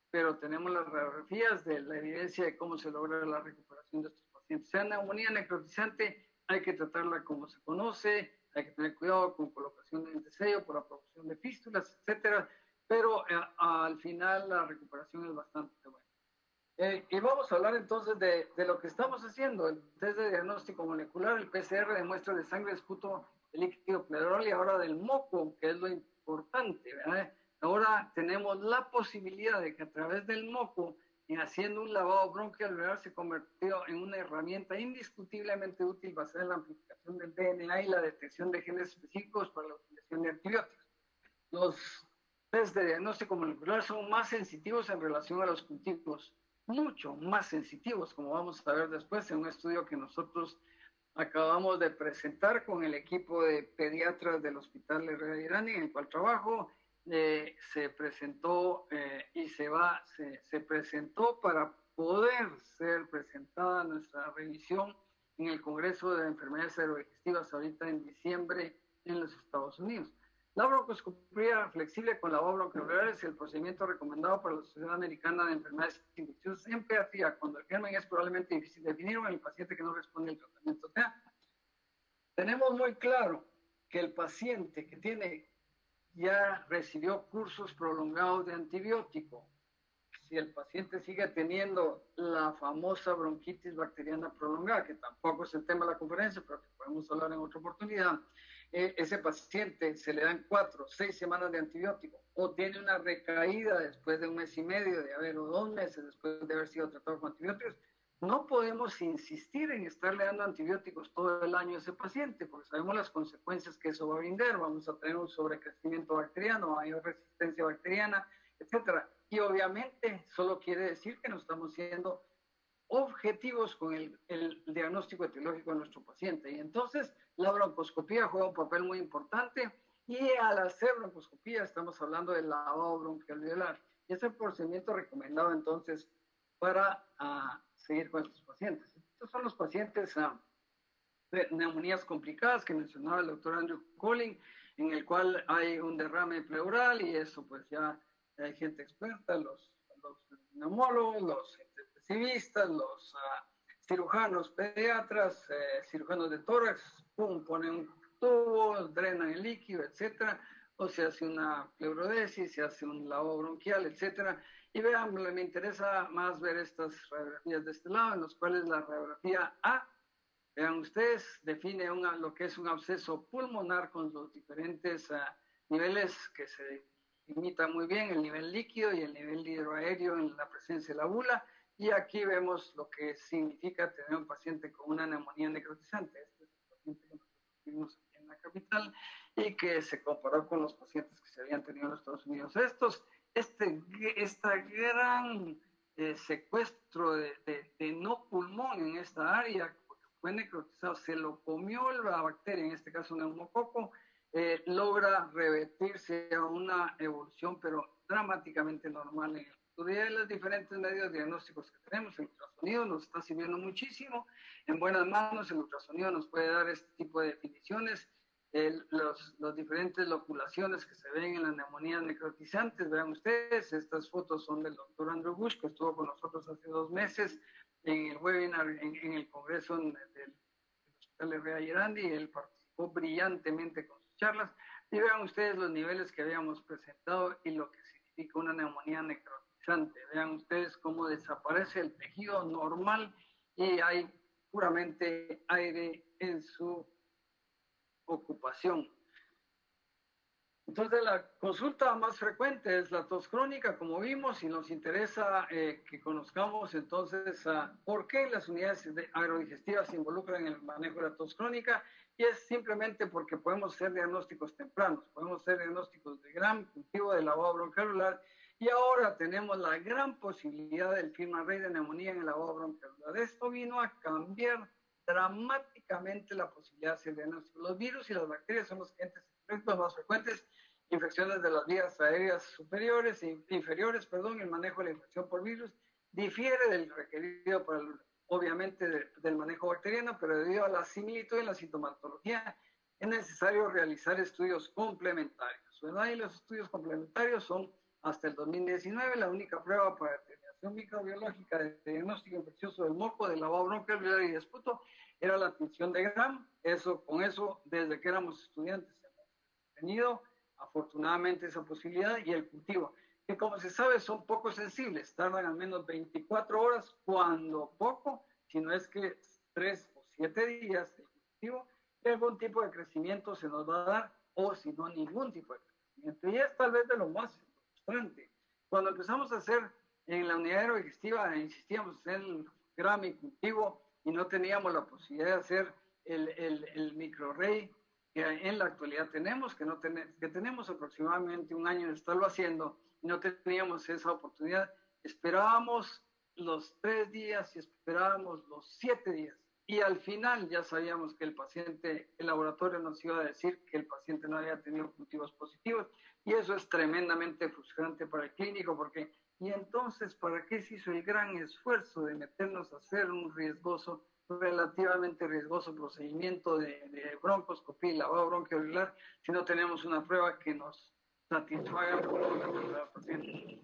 pero tenemos las radiografías de la evidencia de cómo se logra la recuperación de estos pacientes. Sea neumonía necrotizante, hay que tratarla como se conoce, hay que tener cuidado con colocación de sello por la producción de fístulas, etcétera, pero al final la recuperación es bastante buena. Y vamos a hablar entonces de lo que estamos haciendo. El test de diagnóstico molecular, el PCR, de muestra de sangre, esputo, el líquido pleural y ahora del moco, que es lo importante, ¿verdad? Ahora tenemos la posibilidad de que a través del moco, en haciendo un lavado bronquialveolar, se convirtió en una herramienta indiscutiblemente útil basada en la amplificación del DNA y la detección de genes específicos para la utilización de antibióticos. Los test de diagnóstico molecular son más sensitivos en relación a los cultivos, mucho más sensitivos, como vamos a ver después en un estudio que nosotros acabamos de presentar con el equipo de pediatras del Hospital Herrera Irani, en el cual trabajo. Se presentó y se presentó para poder ser presentada nuestra revisión en el Congreso de Enfermedades Aerodigestivas ahorita en diciembre en los Estados Unidos. La broncoscopía flexible con lavado bronquialveolar es el procedimiento recomendado para la Sociedad Americana de Enfermedades Infecciosas en pediatría cuando el germen es probablemente difícil de definir o en el paciente que no responde al tratamiento. O sea, tenemos muy claro que el paciente que ya recibió cursos prolongados de antibiótico, si el paciente sigue teniendo la famosa bronquitis bacteriana prolongada, que tampoco es el tema de la conferencia, pero que podemos hablar en otra oportunidad, ese paciente se le dan 4 o 6 semanas de antibiótico o tiene una recaída después de 1 mes y medio de haber, o 2 meses después de haber sido tratado con antibióticos, no podemos insistir en estarle dando antibióticos todo el año a ese paciente, porque sabemos las consecuencias que eso va a brindar. Vamos a tener un sobrecrecimiento bacteriano, mayor resistencia bacteriana, etcétera. Y obviamente solo quiere decir que no estamos siendo objetivos con el diagnóstico etiológico de nuestro paciente. Y entonces la broncoscopía juega un papel muy importante, y al hacer broncoscopía estamos hablando del lavado bronquialveolar. Y es el procedimiento recomendado entonces para seguir con estos pacientes. Estos son los pacientes de neumonías complicadas que mencionaba el doctor Andrew Colling, en el cual hay un derrame pleural, y eso pues ya hay gente experta, los neumólogos, los intensivistas, los cirujanos pediatras, cirujanos de tórax, ponen un tubo, drenan el líquido, etcétera, o se hace una pleurodesis, se hace un lavado bronquial, etcétera. Y vean, me interesa más ver estas radiografías de este lado, en los cuales la radiografía A, vean ustedes, define lo que es un absceso pulmonar con los diferentes niveles que se limita muy bien, el nivel líquido y el nivel hidroaéreo en la presencia de la bula. Y aquí vemos lo que significa tener un paciente con una neumonía necrotizante. Este es el paciente que nosotros tuvimos aquí en la capital y que se comparó con los pacientes que se habían tenido en los Estados Unidos. Esta gran secuestro de no pulmón en esta área, porque fue necrotizado, se lo comió la bacteria, en este caso un neumococo, logra revertirse a una evolución, pero dramáticamente normal en el futuro. Y los diferentes medios diagnósticos que tenemos, el ultrasonido nos está sirviendo muchísimo, en buenas manos. El ultrasonido nos puede dar este tipo de definiciones, los diferentes loculaciones que se ven en las neumonías necrotizantes. Vean ustedes, estas fotos son del doctor Andrew Bush, que estuvo con nosotros hace 2 meses en el webinar, en el congreso del Hospital Herrera Irani, y él participó brillantemente con charlas. Y vean ustedes los niveles que habíamos presentado y lo que significa una neumonía necrotizante. interesante. Vean ustedes cómo desaparece el tejido normal y hay puramente aire en su ocupación. Entonces, la consulta más frecuente es la tos crónica, como vimos, y nos interesa que conozcamos entonces por qué las unidades aerodigestivas se involucran en el manejo de la tos crónica, y es simplemente porque podemos hacer diagnósticos tempranos, podemos hacer diagnósticos de Gram, cultivo de lavado bronquialular, y ahora tenemos la gran posibilidad del FilmArray de neumonía en el lavado bronquialular. Esto vino a cambiar dramáticamente la posibilidad de hacer diagnósticos. Los virus y las bacterias son los agentes más frecuentes, infecciones de las vías aéreas superiores e inferiores, el manejo de la infección por virus difiere del requerido para obviamente del manejo bacteriano, pero debido a la similitud en la sintomatología es necesario realizar estudios complementarios, ¿verdad? Y los estudios complementarios son hasta el 2019 la única prueba para determinación microbiológica de diagnóstico infeccioso del moco, del lavado bronquialular y de esputo era la tinción de Gram. Con eso, desde que éramos estudiantes hemos tenido afortunadamente esa posibilidad, y el cultivo, que como se sabe son poco sensibles, tardan al menos 24 horas, cuando poco, si no es que 3 o 7 días el cultivo, y algún tipo de crecimiento se nos va a dar, o si no, ningún tipo de crecimiento. Y es tal vez de lo más frustrante. Cuando empezamos a hacer en la unidad aerodigestiva, insistíamos en el Gram y cultivo, y no teníamos la posibilidad de hacer el microarray que en la actualidad tenemos, que tenemos aproximadamente un año de estarlo haciendo, y no teníamos esa oportunidad. Esperábamos los 3 días y esperábamos los 7 días. Y al final ya sabíamos que el laboratorio nos iba a decir que el paciente no había tenido cultivos positivos. Y eso es tremendamente frustrante para el clínico, porque, y entonces, ¿para qué se hizo el gran esfuerzo de meternos a hacer un relativamente riesgoso procedimiento de broncoscopía y lavado bronquialular si no tenemos una prueba que nos satisfaga al paciente?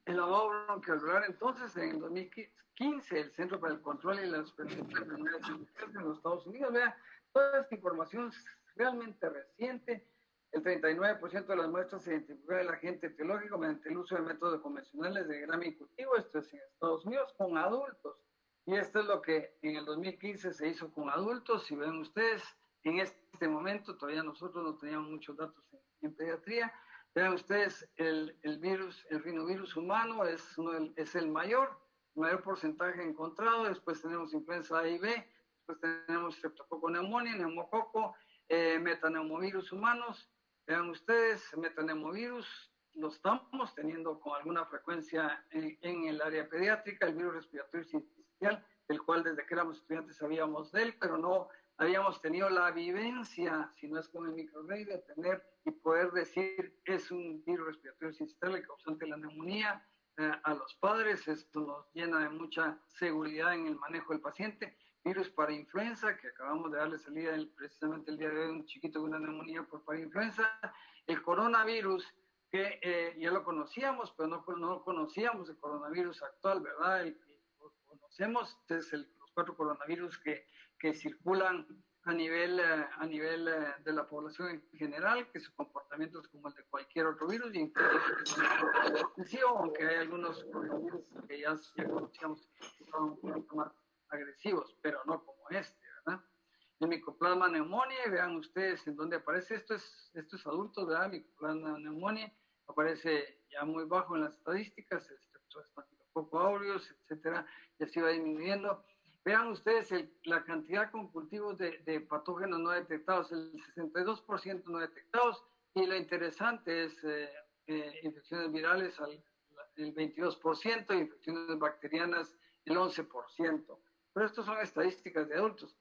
El lavado bronquialular, entonces, en 2015, el Centro para el Control y la Supervisión de Enfermedades en los Estados Unidos, vea, toda esta información es realmente reciente. El 39% de las muestras se identificó el agente etiológico mediante el uso de métodos convencionales de Gram y cultivo, esto es en Estados Unidos, con adultos. Y esto es lo que en el 2015 se hizo con adultos. Si ven ustedes, en este momento todavía nosotros no teníamos muchos datos en pediatría. Vean ustedes, el virus, el rinovirus humano es el mayor porcentaje encontrado. Después tenemos influenza A y B, después tenemos streptococo pneumoniae, neumococo, metaneumovirus humanos. Vean ustedes, metaneumovirus lo estamos teniendo con alguna frecuencia en el área pediátrica, el virus respiratorio sincicial, del cual desde que éramos estudiantes sabíamos de él, pero no habíamos tenido la vivencia, si no es con el microarray, de tener y poder decir es un virus respiratorio sincicial el causante de la neumonía a los padres. Esto nos llena de mucha seguridad en el manejo del paciente. Virus para influenza, que acabamos de darle salida precisamente el día de hoy, un chiquito con una neumonía por parainfluenza. El coronavirus, que ya lo conocíamos, pero no conocíamos el coronavirus actual, ¿verdad? El que conocemos es los 4 coronavirus que circulan a nivel de la población en general, que su comportamiento es como el de cualquier otro virus, y aunque hay algunos coronavirus que ya conocíamos que son un poquito más agresivos, pero no como este, ¿verdad? El Mycoplasma pneumoniae, vean ustedes en dónde aparece. Esto es adultos, ¿verdad? Mycoplasma pneumoniae aparece ya muy bajo en las estadísticas, Staphylococcus aureus, etcétera, ya se va disminuyendo. Vean ustedes la cantidad con cultivos de patógenos no detectados, el 62% no detectados, y lo interesante es infecciones virales el 22%, infecciones bacterianas el 11%. Pero estas son estadísticas de adultos.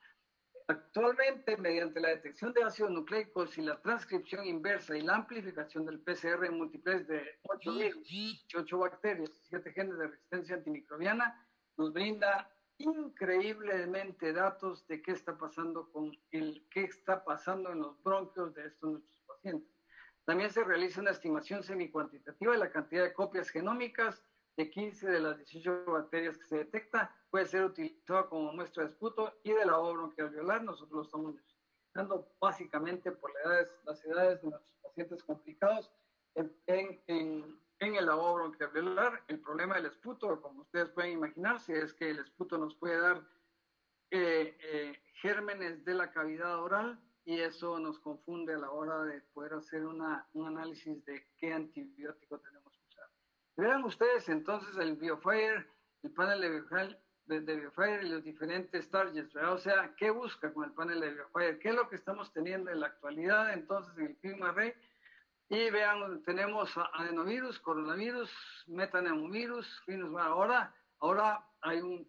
Actualmente, mediante la detección de ácidos nucleicos y la transcripción inversa y la amplificación del PCR en múltiples de 8 virus, 18 bacterias, 7 genes de resistencia antimicrobiana, nos brinda increíblemente datos de qué está pasando en los bronquios de estos nuestros pacientes. También se realiza una estimación semicuantitativa de la cantidad de copias genómicas de 15 de las 18 bacterias que se detecta. Puede ser utilizado como muestra de esputo y de lavado bronquialveolar. Nosotros lo estamos utilizando básicamente por las edades de nuestros pacientes complicados, en el lavado bronquialveolar. El problema del esputo, como ustedes pueden imaginarse, es que el esputo nos puede dar gérmenes de la cavidad oral y eso nos confunde a la hora de poder hacer un análisis de qué antibiótico tenemos que usar. Vean ustedes entonces el BioFire, el panel de BioFire y los diferentes targets, ¿verdad? O sea, ¿qué busca con el panel de BioFire? ¿Qué es lo que estamos teniendo en la actualidad entonces en el FilmArray? Y vean, tenemos adenovirus, coronavirus, metaneumovirus, ahora hay un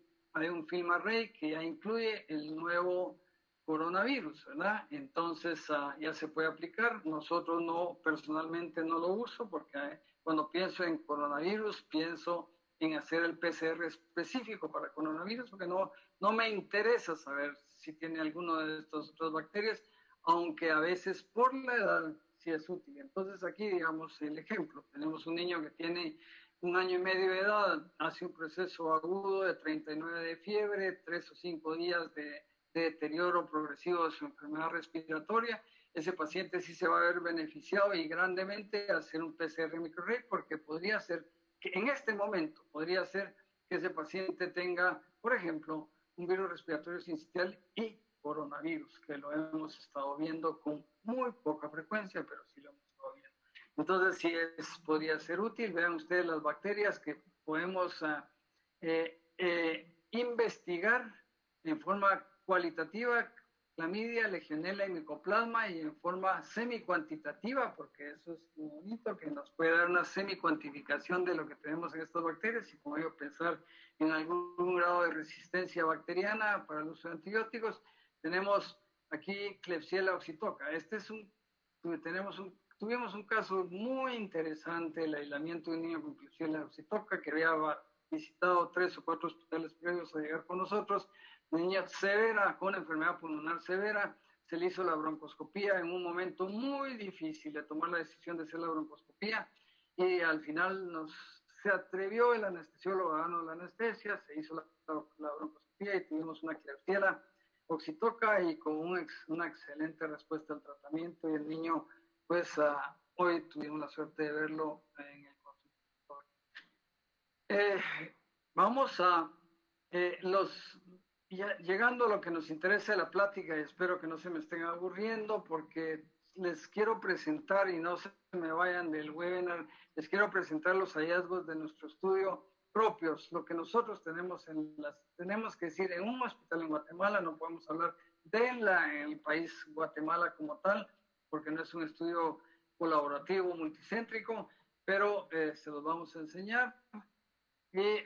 FilmArray que ya incluye el nuevo coronavirus, ¿verdad? Entonces ya se puede aplicar. Nosotros personalmente no lo uso porque cuando pienso en coronavirus, pienso en hacer el PCR específico para coronavirus, porque no me interesa saber si tiene alguno de estas otras bacterias, aunque a veces por la edad sí es útil. Entonces aquí, digamos, el ejemplo. Tenemos un niño que tiene 1 año y medio de edad, hace un proceso agudo de 39 de fiebre, 3 o 5 días de deterioro progresivo de su enfermedad respiratoria. Ese paciente sí se va a ver beneficiado y grandemente al hacer un PCR microarray, porque podría ser que en este momento podría ser que ese paciente tenga, por ejemplo, un virus respiratorio sincitial y coronavirus, que lo hemos estado viendo con muy poca frecuencia, pero sí lo hemos estado viendo. Entonces, sí podría ser útil. Vean ustedes las bacterias que podemos investigar en forma cualitativa: clamidia, legionela y micoplasma, y en forma semi-cuantitativa, porque eso es bonito, que nos puede dar una semi-cuantificación de lo que tenemos en estas bacterias y como yo pensar en algún grado de resistencia bacteriana para el uso de antibióticos. Tenemos aquí Klebsiella oxytoca. Tuvimos un caso muy interesante, el aislamiento de un niño con Klebsiella oxytoca que había visitado 3 o 4 hospitales previos a llegar con nosotros. Una niña severa, con enfermedad pulmonar severa. Se le hizo la broncoscopía en un momento muy difícil de tomar la decisión de hacer la broncoscopía, y al final se atrevió el anestesiólogo a darnos la anestesia, se hizo la broncoscopía y tuvimos una Klebsiella oxytoca y con una excelente respuesta al tratamiento, y el niño, pues hoy tuvimos la suerte de verlo en el consultorio. Vamos a llegando a lo que nos interesa de la plática, y espero que no se me estén aburriendo porque les quiero presentar, y no se me vayan del webinar, les quiero presentar los hallazgos de nuestro estudio propios, lo que nosotros tenemos tenemos que decir, en un hospital en Guatemala. No podemos hablar en el país Guatemala como tal, porque no es un estudio colaborativo, multicéntrico, pero se los vamos a enseñar. Y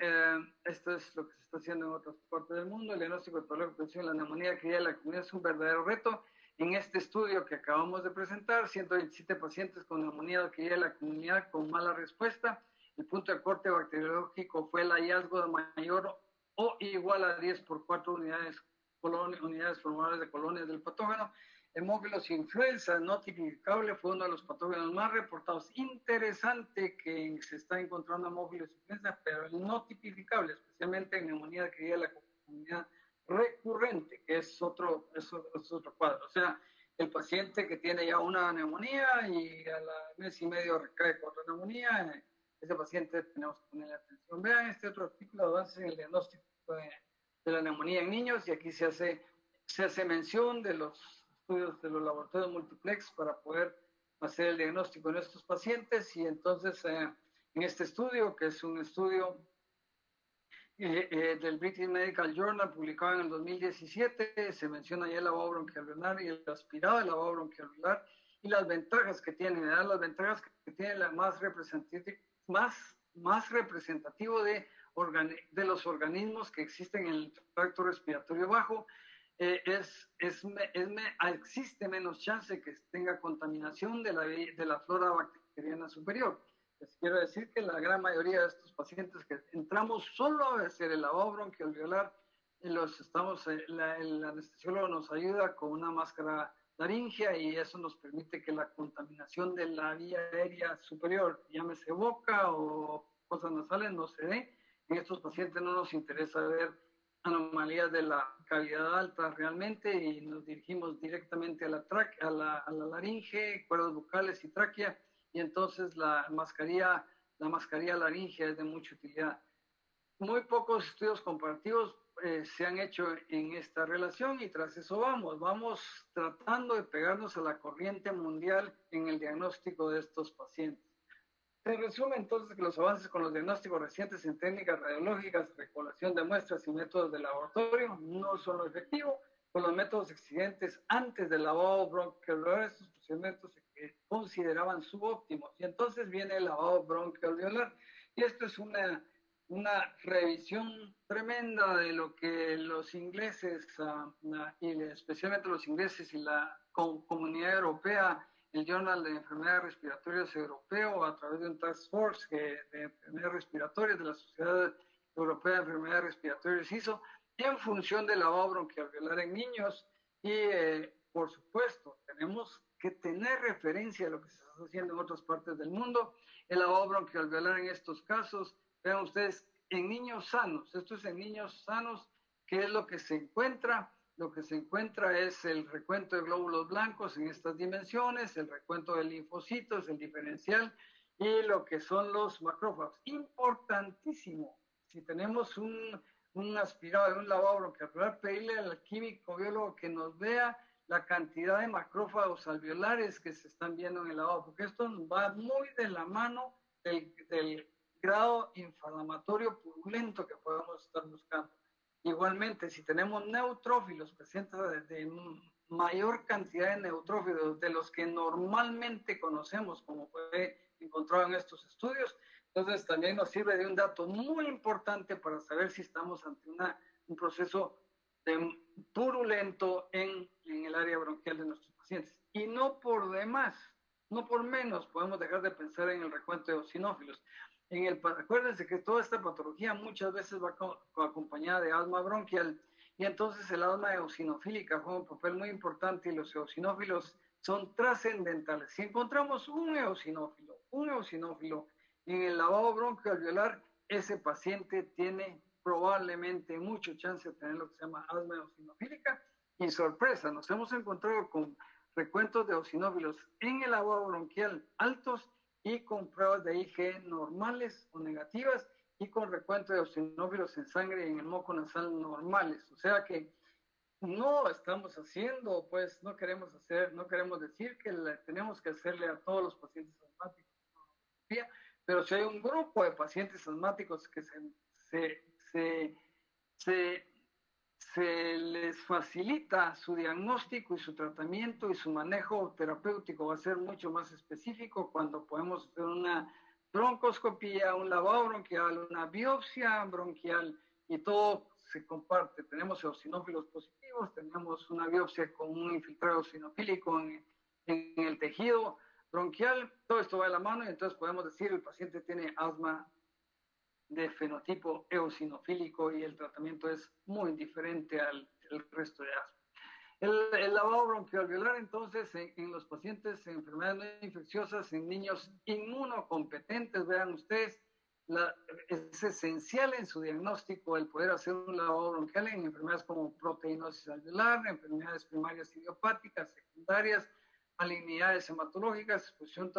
esto es lo que se está haciendo en otras partes del mundo. El diagnóstico patológico de la neumonía que ya la comunidad es un verdadero reto. En este estudio que acabamos de presentar, 127 pacientes con neumonía que ya la comunidad con mala respuesta. El punto de corte bacteriológico fue el hallazgo de mayor o igual a 10 por 4 unidades formadoras de colonias del patógeno. Hemófilos influenza no tipificable fue uno de los patógenos más reportados. Interesante que se está encontrando hemófilos influenza, pero el no tipificable, especialmente en neumonía que llega a la comunidad recurrente, que es otro cuadro. O sea, el paciente que tiene ya una neumonía y a la mes y medio recae con otra neumonía, ese paciente tenemos que ponerle atención. Vean este otro artículo de avances en el diagnóstico de la neumonía en niños, y aquí se hace mención de los estudios de los laboratorios multiplex para poder hacer el diagnóstico de estos pacientes. Y entonces en este estudio, que es un estudio del British Medical Journal publicado en el 2017, se menciona ya el lavado bronquialveolar y el aspirado del lavado bronquialveolar y las ventajas que tiene, ¿verdad? Las ventajas que tiene la más representativo de los organismos que existen en el tracto respiratorio bajo. Existe menos chance que tenga contaminación de la flora bacteriana superior. Les quiero decir que la gran mayoría de estos pacientes que entramos solo a hacer el lavado bronquialveolar, el anestesiólogo nos ayuda con una máscara laringea, y eso nos permite que la contaminación de la vía aérea superior, llámese boca o cosas nasales, no se dé. En estos pacientes no nos interesa ver anomalías de la cavidad alta realmente, y nos dirigimos directamente a la laringe, cuerdas vocales y tráquea, y entonces la mascarilla laríngea es de mucha utilidad. Muy pocos estudios comparativos se han hecho en esta relación y tras eso vamos tratando de pegarnos a la corriente mundial en el diagnóstico de estos pacientes. Se resume entonces que los avances con los diagnósticos recientes en técnicas radiológicas, recolección de muestras y métodos de laboratorio no son lo efectivo. Con los métodos existentes antes del lavado bronquialveolar, estos procedimientos se consideraban subóptimos. Y entonces viene el lavado bronquialveolar. Y esto es una revisión tremenda de lo que los ingleses, y especialmente los ingleses y la comunidad europea, el Journal de Enfermedades Respiratorias Europeo, a través de un task force de enfermedades respiratorias de la Sociedad Europea de Enfermedades Respiratorias hizo, en función del lavado bronquialveolar en niños. Y por supuesto, tenemos que tener referencia a lo que se está haciendo en otras partes del mundo. El lavado bronquialveolar en estos casos, vean ustedes, en niños sanos, esto es en niños sanos, ¿qué es lo que se encuentra? Lo que se encuentra es el recuento de glóbulos blancos en estas dimensiones, el recuento de linfocitos, el diferencial, y lo que son los macrófagos. Importantísimo, si tenemos un aspirado de un lavado bronquialveolar, pedirle al químico biólogo que nos vea la cantidad de macrófagos alveolares que se están viendo en el lavado, porque esto va muy de la mano del grado inflamatorio purulento que podemos estar buscando. Igualmente, si tenemos neutrófilos, pacientes de mayor cantidad de neutrófilos de los que normalmente conocemos, como fue encontrado en estos estudios, entonces también nos sirve de un dato muy importante para saber si estamos ante un proceso purulento en el área bronquial de nuestros pacientes. Y no por demás, no por menos, podemos dejar de pensar en el recuento de eosinófilos. Acuérdense que toda esta patología muchas veces va acompañada de asma bronquial, y entonces el asma eosinofílica juega un papel muy importante y los eosinófilos son trascendentales. Si encontramos un eosinófilo en el lavado bronquialveolar, ese paciente tiene probablemente mucho chance de tener lo que se llama asma eosinofílica. Y sorpresa, nos hemos encontrado con recuentos de eosinófilos en el lavado bronquial altos y con pruebas de IgE normales o negativas y con recuento de eosinófilos en sangre y en el moco nasal normales. O sea que no estamos haciendo, pues no queremos decir que tenemos que hacerle a todos los pacientes asmáticos, pero si hay un grupo de pacientes asmáticos que se les facilita su diagnóstico y su tratamiento y su manejo terapéutico va a ser mucho más específico cuando podemos hacer una broncoscopía, un lavado bronquial, una biopsia bronquial y todo se comparte. Tenemos eosinófilos positivos, tenemos una biopsia con un infiltrado eosinofílico en el tejido bronquial, todo esto va de la mano y entonces podemos decir el paciente tiene asma de fenotipo eosinofílico y el tratamiento es muy diferente al resto de asma. El lavado bronquialveolar, entonces, en los pacientes en enfermedades no infecciosas, en niños inmunocompetentes, vean ustedes, es esencial en su diagnóstico el poder hacer un lavado bronquial en enfermedades como proteinosis alveolar, enfermedades primarias idiopáticas, secundarias, malignidades hematológicas, exposición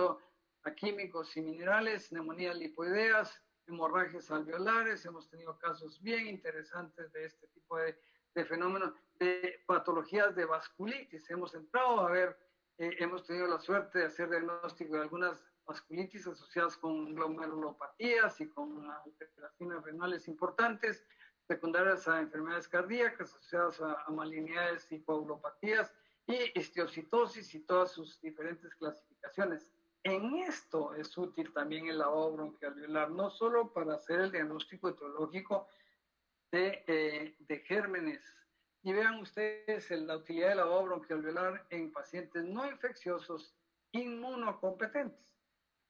a químicos y minerales, neumonías lipoideas, hemorragias alveolares. Hemos tenido casos bien interesantes de este tipo de fenómenos, de patologías de vasculitis. Hemos entrado a ver, hemos tenido la suerte de hacer diagnóstico de algunas vasculitis asociadas con glomerulopatías y con alteraciones renales importantes, secundarias a enfermedades cardíacas asociadas a malignidades y coagulopatías y histiocytosis y todas sus diferentes clasificaciones. En esto es útil también el lavado bronquialveolar, no solo para hacer el diagnóstico etiológico de gérmenes. Y vean ustedes la utilidad del lavado bronquialveolar en pacientes no infecciosos inmunocompetentes.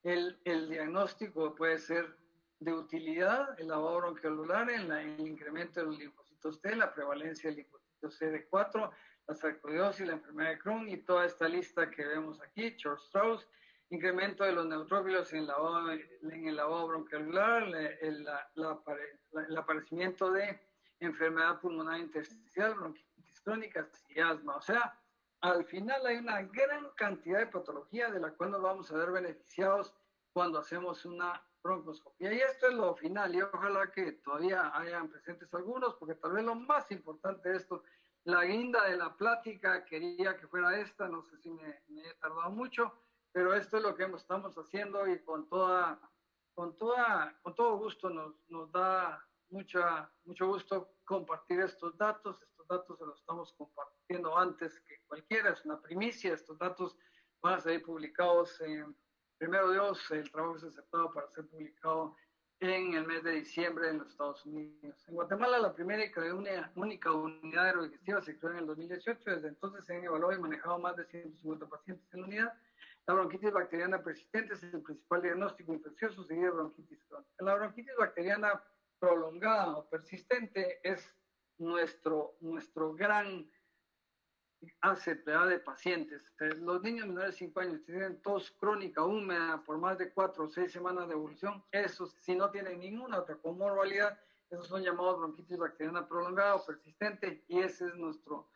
El diagnóstico puede ser de utilidad, el lavado bronquialveolar en el incremento de los linfocitos T, la prevalencia del linfocito CD4, la sarcoidosis, la enfermedad de Crohn y toda esta lista que vemos aquí, Church-Strauss, incremento de los neutrófilos en el lavado bronquialveolar, el aparecimiento de enfermedad pulmonar intersticial, bronquitis crónica y asma. O sea, al final hay una gran cantidad de patología de la cual nos vamos a ver beneficiados cuando hacemos una broncoscopia. Y esto es lo final, y ojalá que todavía hayan presentes algunos, porque tal vez lo más importante de esto, la guinda de la plática, quería que fuera esta, no sé si me he tardado mucho, pero esto es lo que estamos haciendo y con todo gusto nos da mucho gusto compartir estos datos. Estos datos se los estamos compartiendo antes que cualquiera, es una primicia. Estos datos van a ser publicados, primero Dios, el trabajo es aceptado para ser publicado en el mes de diciembre en los Estados Unidos. En Guatemala, la primera y única unidad aerodigestiva se creó en el 2018. Desde entonces se han evaluado y manejado más de 150 pacientes en la unidad. La bronquitis bacteriana persistente es el principal diagnóstico infeccioso, seguido de bronquitis crónica. La bronquitis bacteriana prolongada o persistente es nuestro gran ACPA de pacientes. Los niños menores de 5 años tienen tos crónica húmeda por más de 4 o 6 semanas de evolución. Esos, si no tienen ninguna otra comorbilidad, esos son llamados bronquitis bacteriana prolongada o persistente, y ese es nuestro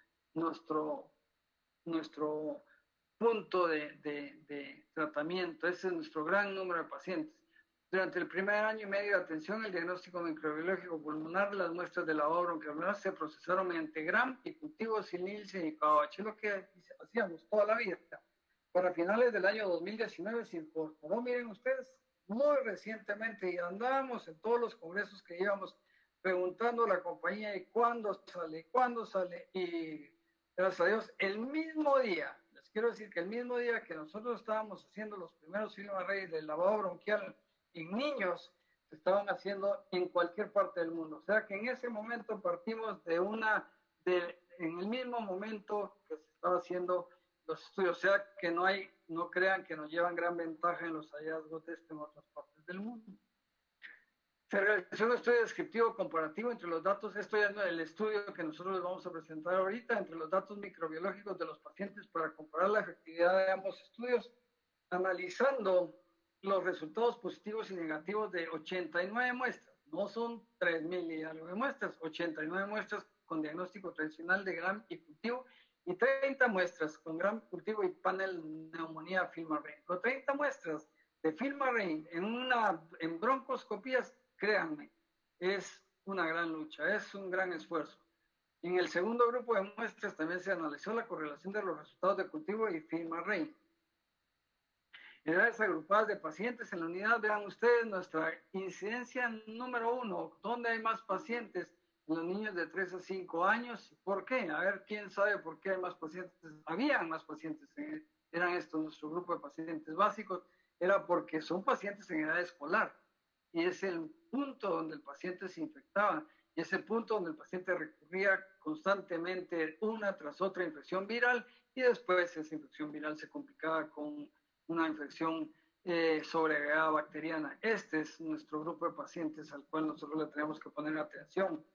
punto de tratamiento. Ese es nuestro gran número de pacientes. Durante el primer año y medio de atención, el diagnóstico microbiológico pulmonar, las muestras de lavado bronquial se procesaron mediante Gram y cultivos sin Nielsen y KH, lo que hacíamos toda la vida. Para finales del año 2019 se incorporó, miren ustedes, muy recientemente, y andábamos en todos los congresos que íbamos preguntando a la compañía y cuándo sale, y gracias a Dios, el mismo día, les quiero decir que el mismo día que nosotros estábamos haciendo los primeros FilmArray del lavado bronquial en niños, se estaban haciendo en cualquier parte del mundo. O sea que en ese momento partimos en el mismo momento que se estaba haciendo los estudios. O sea que no crean que nos llevan gran ventaja en los hallazgos de en otras partes del mundo. Se realizó un estudio descriptivo comparativo entre los datos, esto ya es el estudio que nosotros les vamos a presentar ahorita, entre los datos microbiológicos de los pacientes para comparar la efectividad de ambos estudios, analizando los resultados positivos y negativos de 89 muestras. No son 3.000 y algo de muestras, 89 muestras con diagnóstico tradicional de Gram y cultivo, y 30 muestras con Gram, cultivo y panel neumonía FilmArray. Con 30 muestras de FilmArray en broncoscopías, créanme, es una gran lucha, es un gran esfuerzo. En el segundo grupo de muestras también se analizó la correlación de los resultados de cultivo y FilmArray. Edades agrupadas de pacientes en la unidad, vean ustedes nuestra incidencia número 1, ¿dónde hay más pacientes? En los niños de 3 a 5 años. ¿Por qué? A ver, ¿quién sabe por qué hay más pacientes? Habían más pacientes, eran estos nuestro grupo de pacientes básicos, era porque son pacientes en edad escolar, y es el punto donde el paciente se infectaba, y es el punto donde el paciente recurría constantemente una tras otra infección viral, y después esa infección viral se complicaba con una infección sobreagregada bacteriana. Este es nuestro grupo de pacientes al cual nosotros le tenemos que poner atención.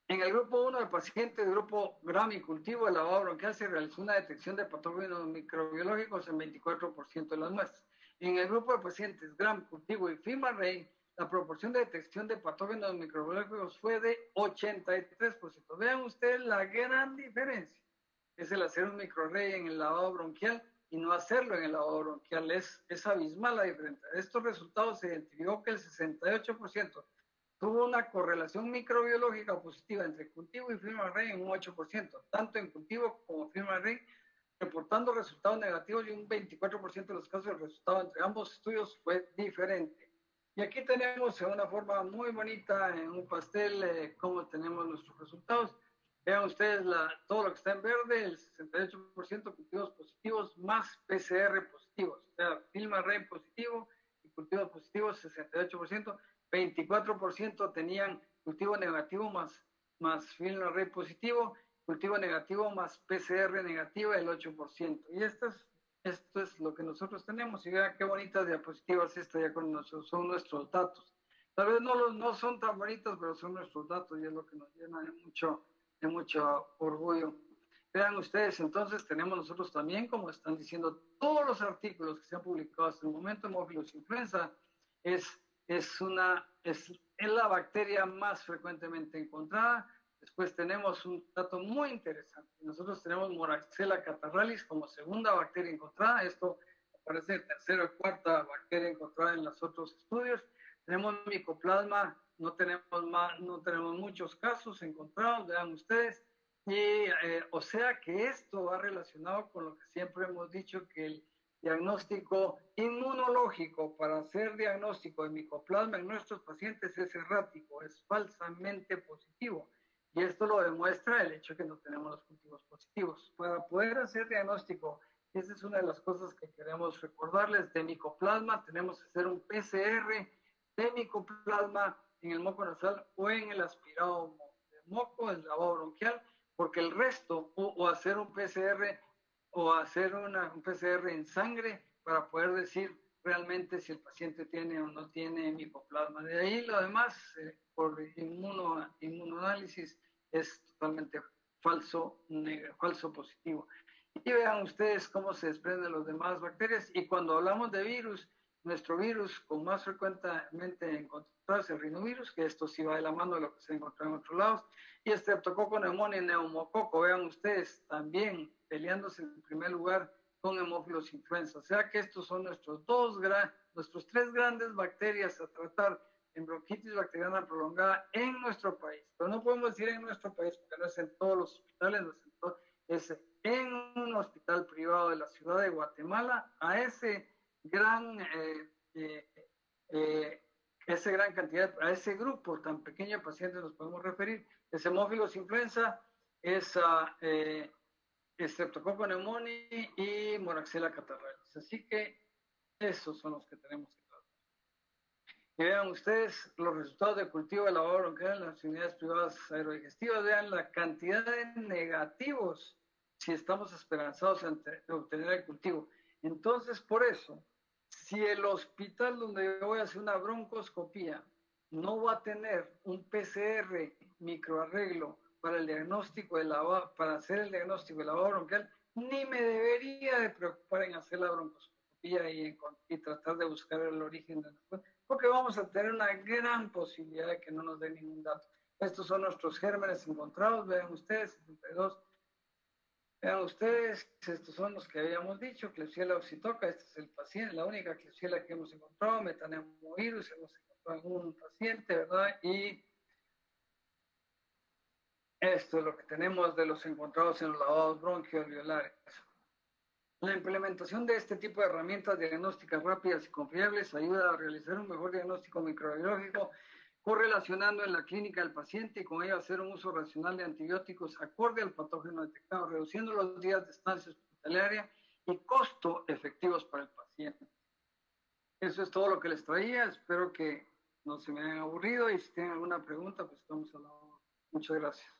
En el grupo 1 de pacientes del grupo Gram y cultivo de lavado bronquial se realizó una detección de patógenos microbiológicos en 24% de las muestras. En el grupo de pacientes Gram, cultivo y FilmArray, la proporción de detección de patógenos microbiológicos fue de 83%. Vean ustedes la gran diferencia. Es el hacer un microarray en el lavado bronquial y no hacerlo en el lavado bronquial. Es abismal la diferencia. Estos resultados se identificó que el 68% tuvo una correlación microbiológica positiva entre cultivo y FilmArray en un 8%, tanto en cultivo como FilmArray, reportando resultados negativos, y un 24% de los casos el resultado entre ambos estudios fue diferente. Y aquí tenemos en una forma muy bonita, en un pastel, cómo tenemos nuestros resultados. Vean ustedes todo lo que está en verde, el 68% cultivos positivos más PCR positivos. O sea, FilmArray positivo y cultivos positivos 68%, 24% tenían cultivo negativo más FilmArray positivo, cultivo negativo más PCR negativo el 8%. Y esto es lo que nosotros tenemos. Y vean qué bonitas diapositivas ya con nosotros, son nuestros datos. Tal vez no son tan bonitas, pero son nuestros datos y es lo que nos llena de mucho orgullo. Vean ustedes, entonces tenemos nosotros también, como están diciendo todos los artículos que se han publicado hasta el momento, Haemophilus influenza es la bacteria más frecuentemente encontrada. Después tenemos un dato muy interesante. Nosotros tenemos Moraxella catarrhalis como segunda bacteria encontrada. Esto parece tercera o cuarta bacteria encontrada en los otros estudios. Tenemos micoplasma, no tenemos muchos casos encontrados, vean ustedes. Y o sea que esto va relacionado con lo que siempre hemos dicho, que el diagnóstico inmunológico para hacer diagnóstico de micoplasma en nuestros pacientes es errático, es falsamente positivo. Y esto lo demuestra el hecho de que no tenemos los cultivos positivos. Para poder hacer diagnóstico, esa es una de las cosas que queremos recordarles, de micoplasma tenemos que hacer un PCR de micoplasma en el moco nasal o en el aspirado de moco, el lavado bronquial, porque el resto, o hacer un PCR o hacer un PCR en sangre para poder decir realmente si el paciente tiene o no tiene micoplasma. De ahí lo demás, por inmunoanálisis, es totalmente falso positivo. Y vean ustedes cómo se desprenden las demás bacterias. Y cuando hablamos de virus, nuestro virus con más frecuentemente encontrarse el rinovirus, que esto sí va de la mano de lo que se encontró en otros lados, y Streptococcus pneumoniae y neumococo, vean ustedes, también peleándose en primer lugar con hemófilos influenza. O sea que estos son nuestros tres grandes bacterias a tratar en bronquitis bacteriana prolongada en nuestro país. Pero no podemos decir en nuestro país, porque no es en todos los hospitales, no es en un hospital privado de la ciudad de Guatemala, a ese gran cantidad, a ese grupo tan pequeño de pacientes nos podemos referir. Es hemófilos influenza, es Streptococcus pneumoniae y Moraxella catarrhalis. Así que esos son los que tenemos que tratar. Y vean ustedes los resultados de cultivo de lavado bronquial en las unidades privadas aerodigestivas. Vean la cantidad de negativos si estamos esperanzados en obtener el cultivo. Entonces, por eso, si el hospital donde yo voy a hacer una broncoscopía no va a tener un PCR microarreglo para el diagnóstico para hacer el diagnóstico de lavado bronquial, ni me debería de preocupar en hacer la broncoscopía y tratar de buscar el origen de la, porque vamos a tener una gran posibilidad de que no nos dé ningún dato. Estos son nuestros gérmenes encontrados, vean ustedes, 72. Vean ustedes, estos son los que habíamos dicho, Klebsiella oxytoca, este es el paciente, la única Klebsiella que hemos encontrado, metanemovirus, hemos encontrado en un paciente, ¿verdad? Y esto es lo que tenemos de los encontrados en los lavados bronquiolarios. La implementación de este tipo de herramientas diagnósticas rápidas y confiables ayuda a realizar un mejor diagnóstico microbiológico, correlacionando en la clínica del paciente y con ello hacer un uso racional de antibióticos acorde al patógeno detectado, reduciendo los días de estancia hospitalaria y costo efectivos para el paciente. Eso es todo lo que les traía. Espero que no se me hayan aburrido y si tienen alguna pregunta, pues estamos hablando. Muchas gracias.